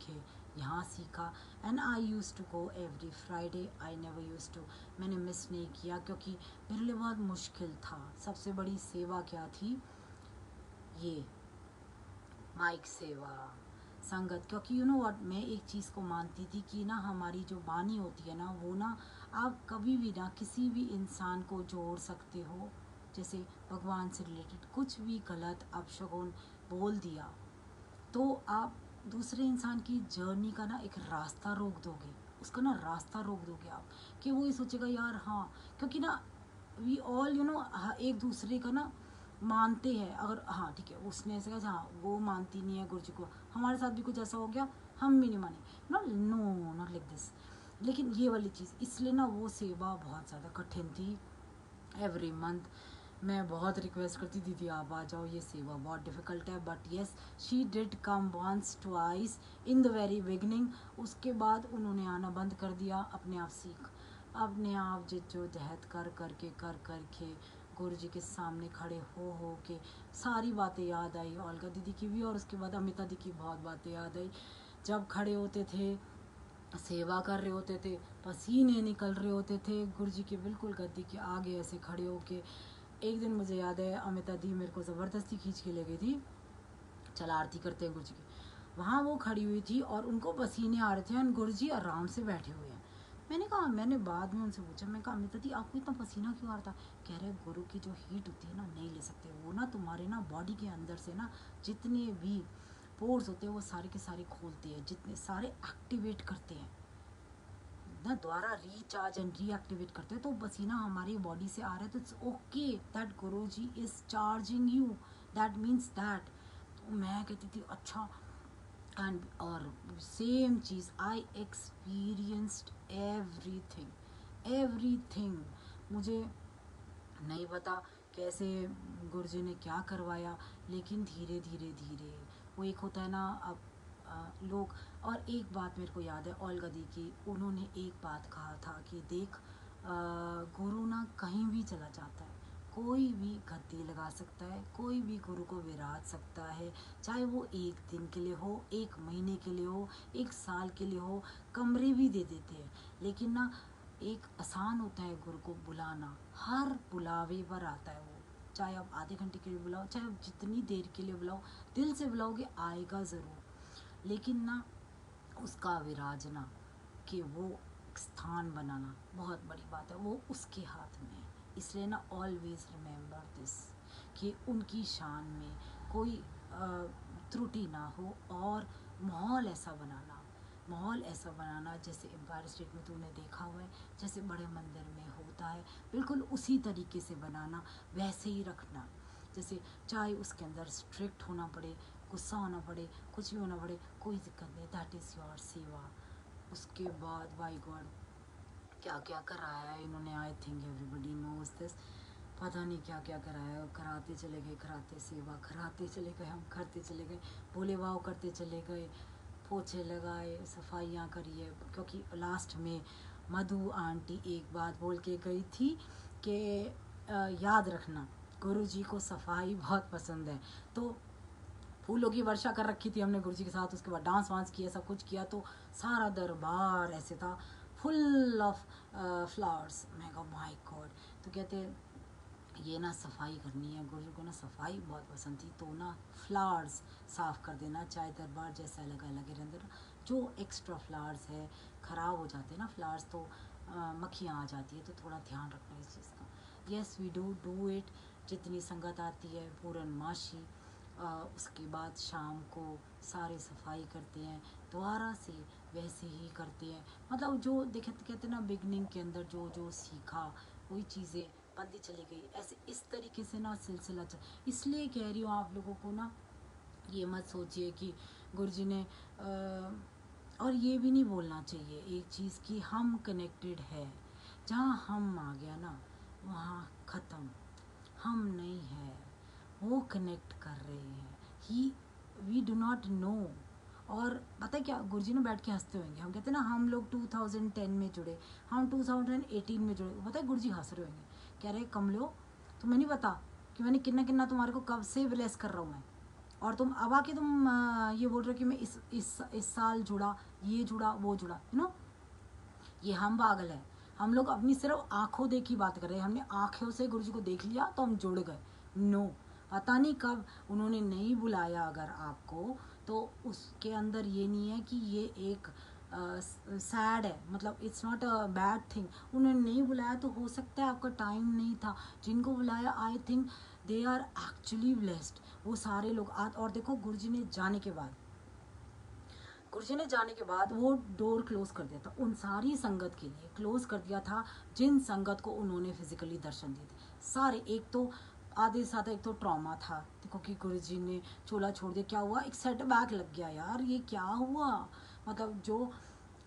के यहाँ सीखा। And I use to go every Friday, I never use to, मैंने मिस नहीं किया क्योंकि मेरे लिए बहुत मुश्किल था। सबसे बड़ी सेवा क्या थी? ये माइक सेवा, संगत। क्योंकि यू नो व्हाट, मैं एक चीज़ को मानती थी कि ना हमारी जो वाणी होती है ना, वो ना आप कभी भी ना किसी भी इंसान को जोड़ सकते हो। जैसे भगवान से रिलेटेड कुछ भी गलत अपशगुन बोल दिया तो आप दूसरे इंसान की जर्नी का ना एक रास्ता रोक दोगे, उसका ना रास्ता रोक दोगे आप, कि वो ये सोचेगा यार हाँ, क्योंकि ना वी ऑल यू नो एक दूसरे का ना मानते हैं। अगर हाँ ठीक है, उसने ऐसे कहा हाँ वो मानती नहीं है गुरुजी को, हमारे साथ भी कुछ ऐसा हो गया, हम भी नहीं माने, नो नॉट लाइक दिस। लेकिन ये वाली चीज़, इसलिए ना वो सेवा बहुत ज़्यादा कठिन थी। एवरी मंथ मैं बहुत रिक्वेस्ट करती दीदी आप आ जाओ, ये सेवा बहुत डिफ़िकल्ट है, but yes she did come once twice in the very beginning. उसके बाद उन्होंने आना बंद कर दिया, अपने आप सीख, अपने आप जो जहद कर के गुरु जी के सामने खड़े हो के सारी बातें याद आई, ओल्गा दीदी की भी, और उसके बाद अमिता दी की बहुत बातें याद आई। जब खड़े होते थे, सेवा कर रहे होते थे, पसीने निकल रहे होते थे, गुरुजी के बिल्कुल गद्दी के आगे ऐसे खड़े होके। एक दिन मुझे याद है अमिता दी मेरे को ज़बरदस्ती खींच के ले गई थी, चल आरती करते हैं गुरुजी की। वहाँ वो खड़ी हुई थी और उनको पसीने आ रहे थे और गुरुजी आराम से बैठे हुए हैं। मैंने बाद में उनसे पूछा, मैं कहा अमिता दी आपको इतना पसीना क्यों आ रहा था? कह रहे गुरु की जो हीट होती है ना, नहीं ले सकते, वो ना तुम्हारे ना बॉडी के अंदर से ना जितने भी पोर्स होते हैं वो सारे के सारे खोलते हैं, जितने सारे एक्टिवेट करते हैं ना, द्वारा रिचार्ज एंड रीएक्टिवेट करते हैं। तो पसीना हमारी बॉडी से आ रहा है तो it's okay that Guru ji is charging you, that means that. तो मैं कहती थी अच्छा। एंड और सेम चीज़ आई एक्सपीरियंस्ड एवरीथिंग। मुझे नहीं पता कैसे गुरुजी ने क्या करवाया, लेकिन धीरे धीरे धीरे वो एक होता है ना। अब लोग, और एक बात मेरे को याद है ओल्गा दी की, उन्होंने एक बात कहा था कि देख, गुरु ना कहीं भी चला जाता है, कोई भी गद्दी लगा सकता है, कोई भी गुरु को विराज सकता है, चाहे वो एक दिन के लिए हो, एक महीने के लिए हो, एक साल के लिए हो, कमरे भी दे देते हैं। लेकिन ना एक आसान होता है गुरु को बुलाना, हर बुलावे पर आता है वो, चाहे आप आधे घंटे के लिए बुलाओ, चाहे आप जितनी देर के लिए बुलाओ, दिल से बुलाओगे आएगा ज़रूर। लेकिन ना उसका विराजना, कि वो स्थान बनाना बहुत बड़ी बात है, वो उसके हाथ में है। इसलिए ना ऑलवेज रिमेंबर दिस, कि उनकी शान में कोई त्रुटि ना हो, और माहौल ऐसा बनाना, माहौल ऐसा बनाना जैसे एम्पायर स्टेट में तूने देखा हुआ है, जैसे बड़े मंदिर में होता है, बिल्कुल उसी तरीके से बनाना, वैसे ही रखना। जैसे चाहे उसके अंदर स्ट्रिक्ट होना पड़े, गुस्सा होना पड़े, कुछ भी होना पड़े, कोई दिक्कत नहीं, दैट इज़ योर सेवा। उसके बाद बाय गॉड क्या क्या कराया है इन्होंने, I think everybody knows this. पता नहीं क्या क्या कराया, कराते चले गए, कराते सेवा कराते चले गए, हम करते चले गए, भोले भाव करते चले गए, पोछे लगाए, सफाइयाँ करिए। क्योंकि लास्ट में मधु आंटी एक बात बोल के गई थी कि याद रखना गुरु जी को सफाई बहुत पसंद है। तो फूलों की वर्षा कर रखी थी हमने गुरुजी के साथ, उसके बाद डांस वांस किया, सब कुछ किया, तो सारा दरबार ऐसे था फुल ऑफ फ्लावर्स। मैं कहा माय गॉड। तो कहते ये ना सफाई करनी है, गुरुजी को ना सफाई बहुत पसंद थी, तो ना फ्लावर्स साफ़ कर देना, चाहे दरबार जैसा लगा लगे रहने देना, जो एक्स्ट्रा फ्लावर्स है ख़राब हो जाते हैं ना फ्लावर्स, तो मक्खियाँ आ जाती है, तो थोड़ा ध्यान रखना इस चीज़ का। Yes we do it. जितनी संगत आती है पूर्णमासी, उसके बाद शाम को सारे सफाई करते हैं, दोबारा से वैसे ही करते हैं। मतलब जो देखे कहते ना बिगनिंग के अंदर जो जो सीखा वही चीज़ें बनती चली गई, ऐसे इस तरीके से ना सिलसिला चल। इसलिए कह रही हूँ आप लोगों को ना, ये मत सोचिए कि गुरुजी ने और ये भी नहीं बोलना चाहिए एक चीज़ कि हम कनेक्टेड है, जहाँ हम आ गया ना वहाँ ख़त्म, हम नहीं है, वो कनेक्ट कर रहे हैं ही, वी डू नॉट नो। और पता है क्या, गुरुजी ने बैठ के हंसते होंगे, हम कहते हैं ना हम लोग 2010 में जुड़े, हम 2018 में जुड़े, पता है गुरुजी हंस रहे होंगे, कह रहे कमलो तुम्हें नहीं पता कि मैंने कितना कितना तुम्हारे को कब से ब्लेस कर रहा हूँ मैं, और तुम अब आके तुम ये बोल रहे हो कि मैं इस साल जुड़ा, ये जुड़ा, वो जुड़ा, ये हम पागल है। हम लोग अपनी सिर्फ आंखों देखी बात कर रहे हैं, हमने आंखों से गुरुजी को देख लिया तो हम जुड़ गए। नो, पता नहीं कब उन्होंने नहीं बुलाया अगर आपको, तो उसके अंदर ये नहीं है कि ये एक सैड है, मतलब it's not a bad thing. उन्होंने नहीं बुलाया तो हो सकता है आपका टाइम नहीं था, जिनको बुलाया I think they are actually blessed, वो सारे लोग आज। और देखो गुरुजी ने जाने के बाद, गुरुजी ने जाने के बाद वो डोर क्लोज कर दिया था, उन सारी संगत के लिए क्लोज कर दिया था जिन संगत को उन्होंने फिजिकली दर्शन दिए थे सारे। एक तो आधे साथ एक तो ट्रॉमा था, देखो कि गुरुजी ने चोला छोड़ दिया, क्या हुआ, एक सेटबैक लग गया यार, ये क्या हुआ। मतलब जो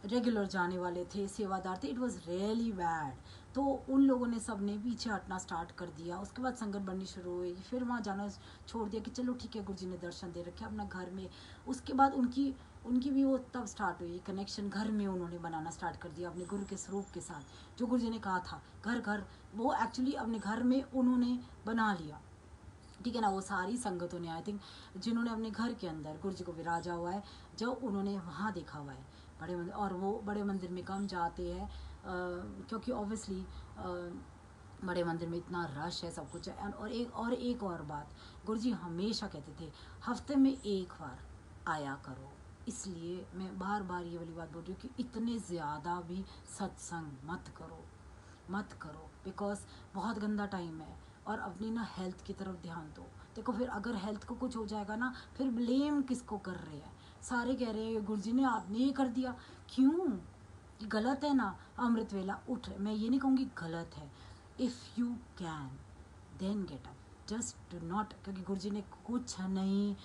रेगुलर जाने वाले थे, सेवादार थे, इट वॉज रियली बैड। तो उन लोगों ने सब ने पीछे हटना स्टार्ट कर दिया, उसके बाद संगत बढ़नी शुरू हुई, फिर वहाँ जाना छोड़ दिया कि चलो ठीक है गुरुजी ने दर्शन दे रखे अपना घर में। उसके बाद उनकी उनकी भी वो तब स्टार्ट हुई कनेक्शन, घर में उन्होंने बनाना स्टार्ट कर दिया अपने गुरु के स्वरूप के साथ, जो गुरुजी ने कहा था घर घर, वो एक्चुअली अपने घर में उन्होंने बना लिया। ठीक है ना, वो सारी संगतों ने आई थिंक जिन्होंने अपने घर के अंदर गुरुजी को विराजा हुआ है, जो उन्होंने वहाँ देखा हुआ है बड़े मंदिर। और वो बड़े मंदिर में कम जाते हैं क्योंकि ऑब्वियसली बड़े मंदिर में इतना रश है, सब कुछ है। और एक और बात, गुरुजी हमेशा कहते थे हफ्ते में एक बार आया करो। इसलिए मैं बार बार ये वाली बात बोल रही हूँ कि इतने ज़्यादा भी सत्संग मत करो, मत करो, बिकॉज बहुत गंदा टाइम है। और अपनी ना हेल्थ की तरफ ध्यान दो। देखो फिर अगर हेल्थ को कुछ हो जाएगा ना, फिर ब्लेम किसको कर रहे हैं, सारे कह रहे हैं गुरुजी ने आपने ये कर दिया, क्यों, ये गलत है ना। अमृत वेला उठ, मैं ये नहीं कहूँगी गलत है, if you can then get up, just do not, क्योंकि गुरुजी ने कुछ नहीं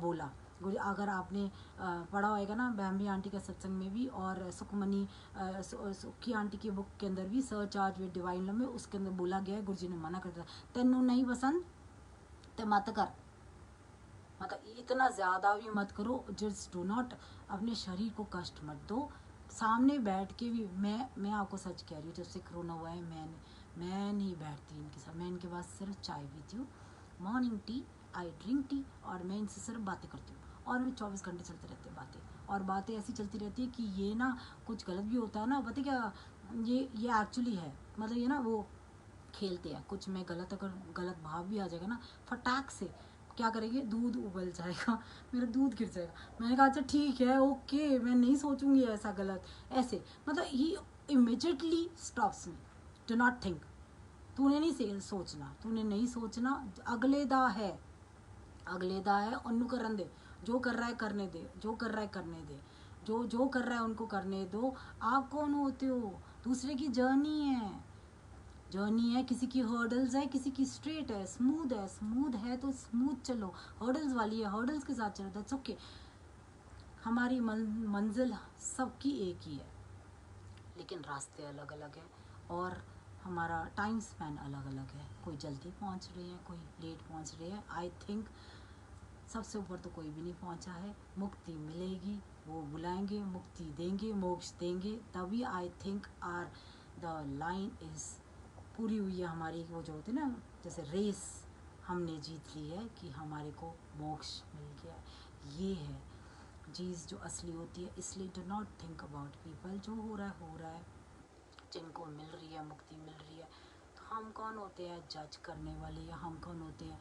बोला, अगर आपने पढ़ा होएगा ना बैम्बी आंटी का सत्संग में भी, और सुखमनी सुखी आंटी की बुक के अंदर भी, sir charge with divine love में, उसके अंदर बोला गया है, गुरु जी ने मना कर दिया, तेनू नहीं पसंद ते मत कर, मतलब इतना ज़्यादा भी मत करो, जस्ट डू नॉट, अपने शरीर को कष्ट मत दो। सामने बैठ के भी मैं आपको सच कह रही हूँ, जब से कोरोना हुआ है मैं नहीं बैठती इनके साथ, मैं इनके पास सिर्फ चाय पीती हूँ, morning tea, I drink tea, और मैं इनसे सिर्फ बातें करती हूँ, और भी 24 घंटे चलते रहते हैं बातें, और बातें ऐसी चलती रहती है कि ये ना कुछ गलत भी होता है ना, पता क्या, ये एक्चुअली है, मतलब ये ना वो खेलते हैं कुछ, मैं गलत, अगर गलत भाव भी आ जाएगा ना, फटाक से क्या करेंगे, दूध उबल जाएगा, मेरा दूध गिर जाएगा, मैंने कहा अच्छा ठीक है, ओके, मैं नहीं सोचूंगी ऐसा गलत, ऐसे मतलब ही immediately stops me, do not think, तूने नहीं सोचना, तूने नहीं सोचना, अगले दा है, अगले दा है, उन्नू करन दे, जो कर रहा है करने दे, जो कर रहा है करने दे, जो जो कर रहा है उनको करने दो, आप कौन होते हो, दूसरे की जर्नी है, जर्नी है, किसी की हर्डल्स है, किसी की स्ट्रेट है, स्मूथ है तो स्मूथ चलो, हर्डल्स वाली है, हर्डल्स के साथ चलो, दैट्स ओके, हमारी मंजिल सबकी एक ही है, लेकिन रास्ते अलग अलग है, और हमारा टाइम स्पैन अलग अलग है, कोई जल्दी पहुंच रहे हैं, कोई लेट पहुंच रहे हैं, आई थिंक सबसे ऊपर तो कोई भी नहीं पहुंचा है, मुक्ति मिलेगी, वो बुलाएंगे, मुक्ति देंगे, मोक्ष देंगे, तभी I think are the line is पूरी हुई है हमारी, वो जो होती है ना, जैसे रेस हमने जीत ली है कि हमारे को मोक्ष मिल गया, ये है चीज़ जो असली होती है। इसलिए do not think about people, जो हो रहा है, जिनको मिल रही है, मुक्ति मिल रही है, तो हम कौन होते हैं जज करने वाले, या हम कौन होते हैं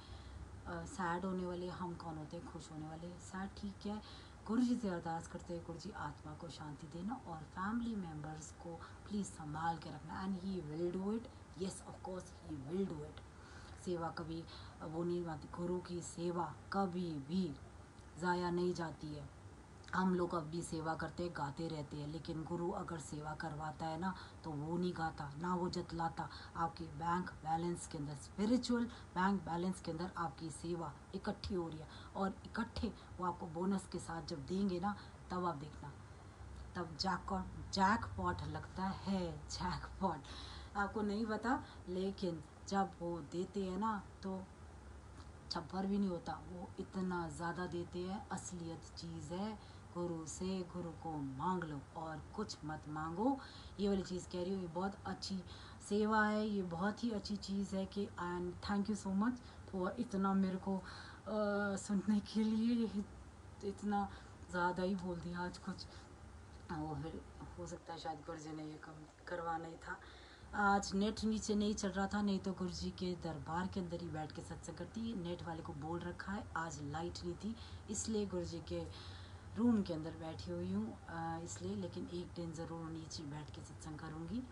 सैड होने वाले, हम कौन होते हैं खुश होने वाले। सैड ठीक है, गुरु जी से अरदास करते हैं, गुरु जी आत्मा को शांति देना, और फैमिली मेम्बर्स को प्लीज़ संभाल के रखना, and he will do it, yes of course he will do it. सेवा कभी वो नहीं आती, गुरु की सेवा कभी भी ज़ाया नहीं जाती है। हम लोग अपनी सेवा करते हैं, गाते रहते हैं, लेकिन गुरु अगर सेवा करवाता है ना, तो वो नहीं गाता, ना वो जतलाता, आपके बैंक बैलेंस के अंदर, स्पिरिचुअल बैंक बैलेंस के अंदर आपकी सेवा इकट्ठी हो रही है, और इकट्ठे वो आपको बोनस के साथ जब देंगे ना, तब आप देखना, तब जैकपॉट लगता है, जैकपॉट, आपको नहीं पता, लेकिन जब वो देते हैं ना, तो छप्पर भी नहीं होता, वो इतना ज़्यादा देते हैं, असलियत चीज़ है, गुरु से, गुरु को मांग लो और कुछ मत मांगो, ये वाली चीज़ कह रही हूँ, ये बहुत अच्छी सेवा है, ये बहुत ही अच्छी चीज़ है कि, and thank you so much for इतना मेरे को सुनने के लिए, इतना ज़्यादा ही बोल दिया आज कुछ, वो फिर हो सकता है शायद गुरु जी ने ये कम करवाना ही था। आज नेट नीचे नहीं चल रहा था, नहीं तो गुरु जी के दरबार के अंदर ही बैठ के सत्संग करती, नेट वाले को बोल रखा है, आज लाइट नहीं थी, इसलिए गुरु जी के रूम के अंदर बैठी हुई हूँ, इसलिए, लेकिन एक दिन ज़रूर नीचे बैठ के सत्संग करूँगी,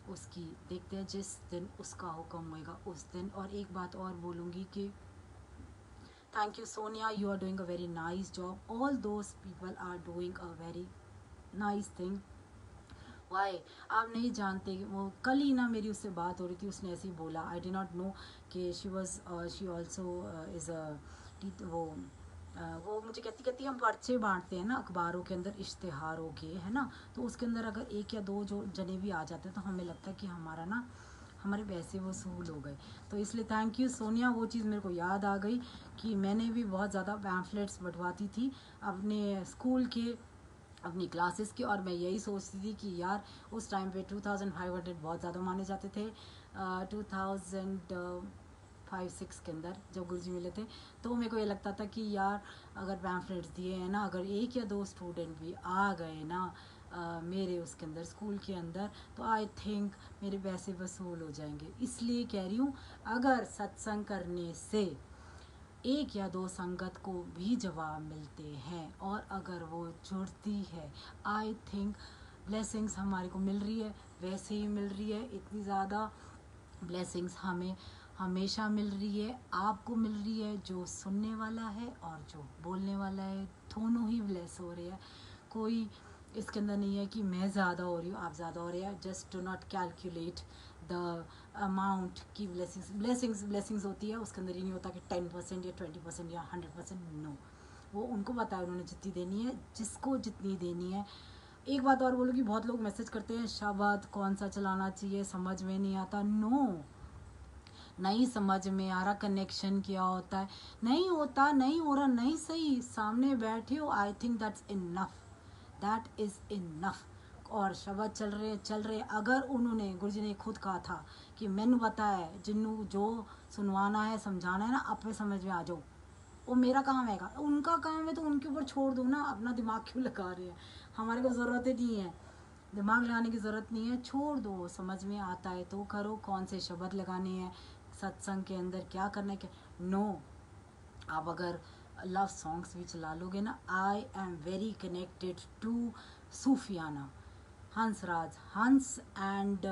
उसकी देखते हैं, जिस दिन उसका हुक्म होएगा उस दिन। और एक बात और बोलूँगी कि thank you Sonia, you are doing a very nice job, all those people are doing a very nice thing, why, आप नहीं जानते, वो कल ही ना मेरी उससे बात हो रही थी, उसने ऐसे ही बोला, आई डि नॉट नो कि शी ऑल्सो इज़ अ वो मुझे कहती कहती हम पर्चे बांटते हैं ना अखबारों के अंदर, इश्तेहारों के, है ना, तो उसके अंदर अगर एक या दो जो जने भी आ जाते हैं, तो हमें लगता है कि हमारा ना, हमारे पैसे वसूल हो गए, तो इसलिए थैंक यू सोनिया, वो चीज़ मेरे को याद आ गई कि मैंने भी बहुत ज़्यादा पैम्फलेट्स बंटवाती थी अपने स्कूल के, अपनी क्लासेस की, और मैं यही सोचती थी कि यार उस टाइम पे 2500 बहुत ज़्यादा माने जाते थे, 2005-6 के अंदर जब गुरुजी मिले थे, तो मेरे को ये लगता था कि यार अगर पैम्फलेट्स दिए हैं ना, अगर एक या दो स्टूडेंट भी आ गए ना मेरे उसके अंदर, स्कूल के अंदर, तो आई थिंक मेरे पैसे वसूल हो जाएंगे। इसलिए कह रही हूँ, अगर सत्संग करने से एक या दो संगत को भी जवाब मिलते हैं, और अगर वो जुड़ती है, आई थिंक ब्लेसिंग्स हमारे को मिल रही है, वैसे ही मिल रही है, इतनी ज़्यादा ब्लेसिंग्स हमें हमेशा मिल रही है, आपको मिल रही है, जो सुनने वाला है और जो बोलने वाला है, दोनों ही ब्लेस हो रहे हैं। कोई इसके अंदर नहीं है कि मैं ज़्यादा हो रही हूँ, आप ज़्यादा हो रहे हैं, just do not calculate the amount की ब्लेसिंग्स होती है, उसके अंदर ये नहीं होता कि 10% या 20% या 100%, नो, वो उनको पता है उन्होंने जितनी देनी है, जिसको जितनी देनी है। एक बात और बोलूँ कि बहुत लोग मैसेज करते हैं शब्द कौन सा चलाना चाहिए, समझ में नहीं आता। नो, नहीं समझ में आ रहा कनेक्शन क्या होता है, नहीं होता, नहीं हो रहा, नहीं सही, सामने बैठे हो, I think that's enough, that is enough. और शब्द चल रहे अगर उन्होंने, गुरु जी ने खुद कहा था कि मैनू पता है जिन्नू जो सुनवाना है समझाना है ना अपने समझ में आ जाओ, वो मेरा काम है, उनका काम है तो उनके ऊपर छोड़ दो ना, अपना दिमाग क्यों लगा रहे हैं, हमारे को ज़रूरत ही नहीं है, दिमाग लगाने की ज़रूरत नहीं है, छोड़ दो, समझ में आता है तो करो, कौन से शब्द लगाने हैं, सत्संग के अंदर क्या करना है, क्या नो। आप अगर लव सॉन्ग्स भी चला लोगे ना, I am very connected to सूफियाना, हंसराज हंस एंड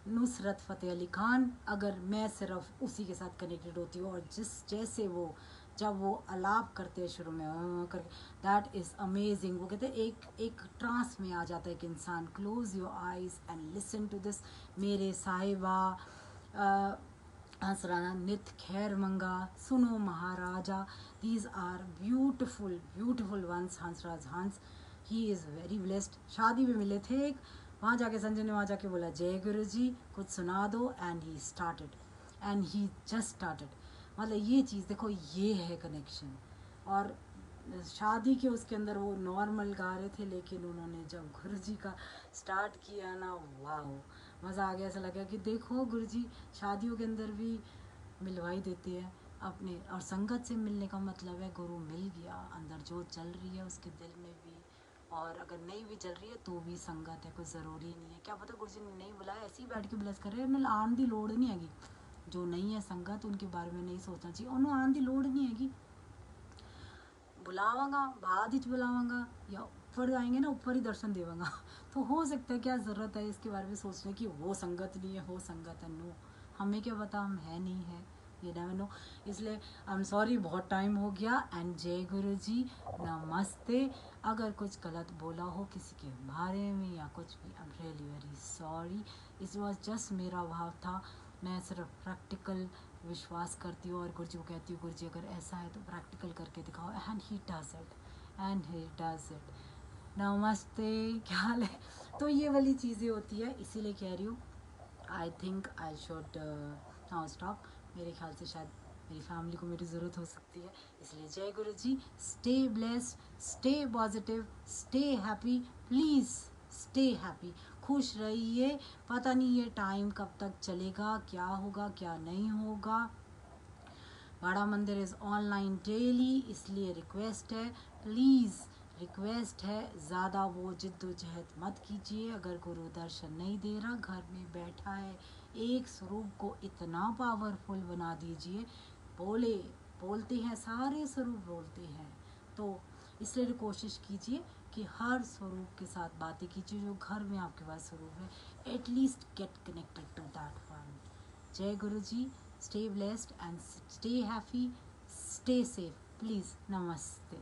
नुसरत फ़तेह अली खान, अगर मैं सिर्फ उसी के साथ कनेक्टेड होती हूँ, और जैसे वो जब वो अलाप करते हैं शुरू में करके, दैट इज़ अमेजिंग। वो कहते हैं एक ट्रांस में आ जाता है कि इंसान, close your eyes and listen to this. मेरे साहिबा, हंसराना, नित खैर मंगा, सुनो महाराजा, these are beautiful beautiful ones. Hansraj Hans, he is very blessed. शादी में मिले थे एक, वहाँ जाके संजय ने वहाँ जाके बोला जय गुरु जी कुछ सुना दो, and he started, and he just started. मतलब ये चीज़ देखो, ये है कनेक्शन। और शादी के उसके अंदर वो नॉर्मल गा रहे थे, लेकिन उन्होंने जब गुरु जी का स्टार्ट किया ना, वाह, मज़ा आ गया। ऐसा लगा कि देखो गुरु जी शादियों के अंदर भी मिलवाई देते हैं अपने, और संगत से मिलने का मतलब है गुरु मिल गया, अंदर जो चल रही है उसके दिल में भी, और अगर नहीं भी चल रही है तो भी संगत है, कोई ज़रूरी नहीं है। क्या पता गुरु जी ने नहीं बुलाया, ऐसे ही बैठ के ब्लेस कर रहे हैं, आन दी लोड़ नहीं हैगी। जो नहीं है संगत उनके बारे में नहीं सोचना चाहिए, उन्होंने आन दी लोड़ नहीं हैगी। बुलावांगा, बाद ही बुलावांगा, या ऊपर आएंगे ना, ऊपर ही दर्शन देवांगा तो हो सकता है, क्या ज़रूरत है इसके बारे में सोचने की, वो संगत नहीं है, वो संगत है। नो, हमें क्या पता हम है नहीं है, ये नेवर नो। इसलिए आई एम सॉरी, बहुत टाइम हो गया। एंड जय गुरु जी, नमस्ते। अगर कुछ गलत बोला हो किसी के बारे में या कुछ भी, I am really very sorry. It was just मेरा भाव था, मैं सिर्फ प्रैक्टिकल विश्वास करती हूँ और गुरु जी को कहती हूँ, गुरु जी अगर ऐसा है तो प्रैक्टिकल करके दिखाओ, and he does it, and he does it. नमस्ते, क्या हाल है। तो ये वाली चीज़ें होती है, इसीलिए कह रही हूँ, I think I should now stop. मेरे ख्याल से शायद मेरी फैमिली को मेरी ज़रूरत हो सकती है, इसलिए जय गुरु जी। Stay blessed, stay positive, stay happy, please stay happy, खुश रहिए। पता नहीं ये टाइम कब तक चलेगा, क्या होगा क्या नहीं होगा। बड़ा मंदिर इज़ ऑनलाइन डेली, इसलिए रिक्वेस्ट है, प्लीज़ रिक्वेस्ट है, ज़्यादा वो जिद्दोजहद मत कीजिए। अगर गुरु दर्शन नहीं दे रहा, घर में बैठा है, एक स्वरूप को इतना पावरफुल बना दीजिए। बोलते हैं सारे स्वरूप बोलते हैं, तो इसलिए कोशिश कीजिए कि हर स्वरूप के साथ बातें कीजिए जो घर में आपके पास स्वरूप है, at least get connected to that one. जय गुरु जी, stay blessed and stay happy, stay safe, please, namaste।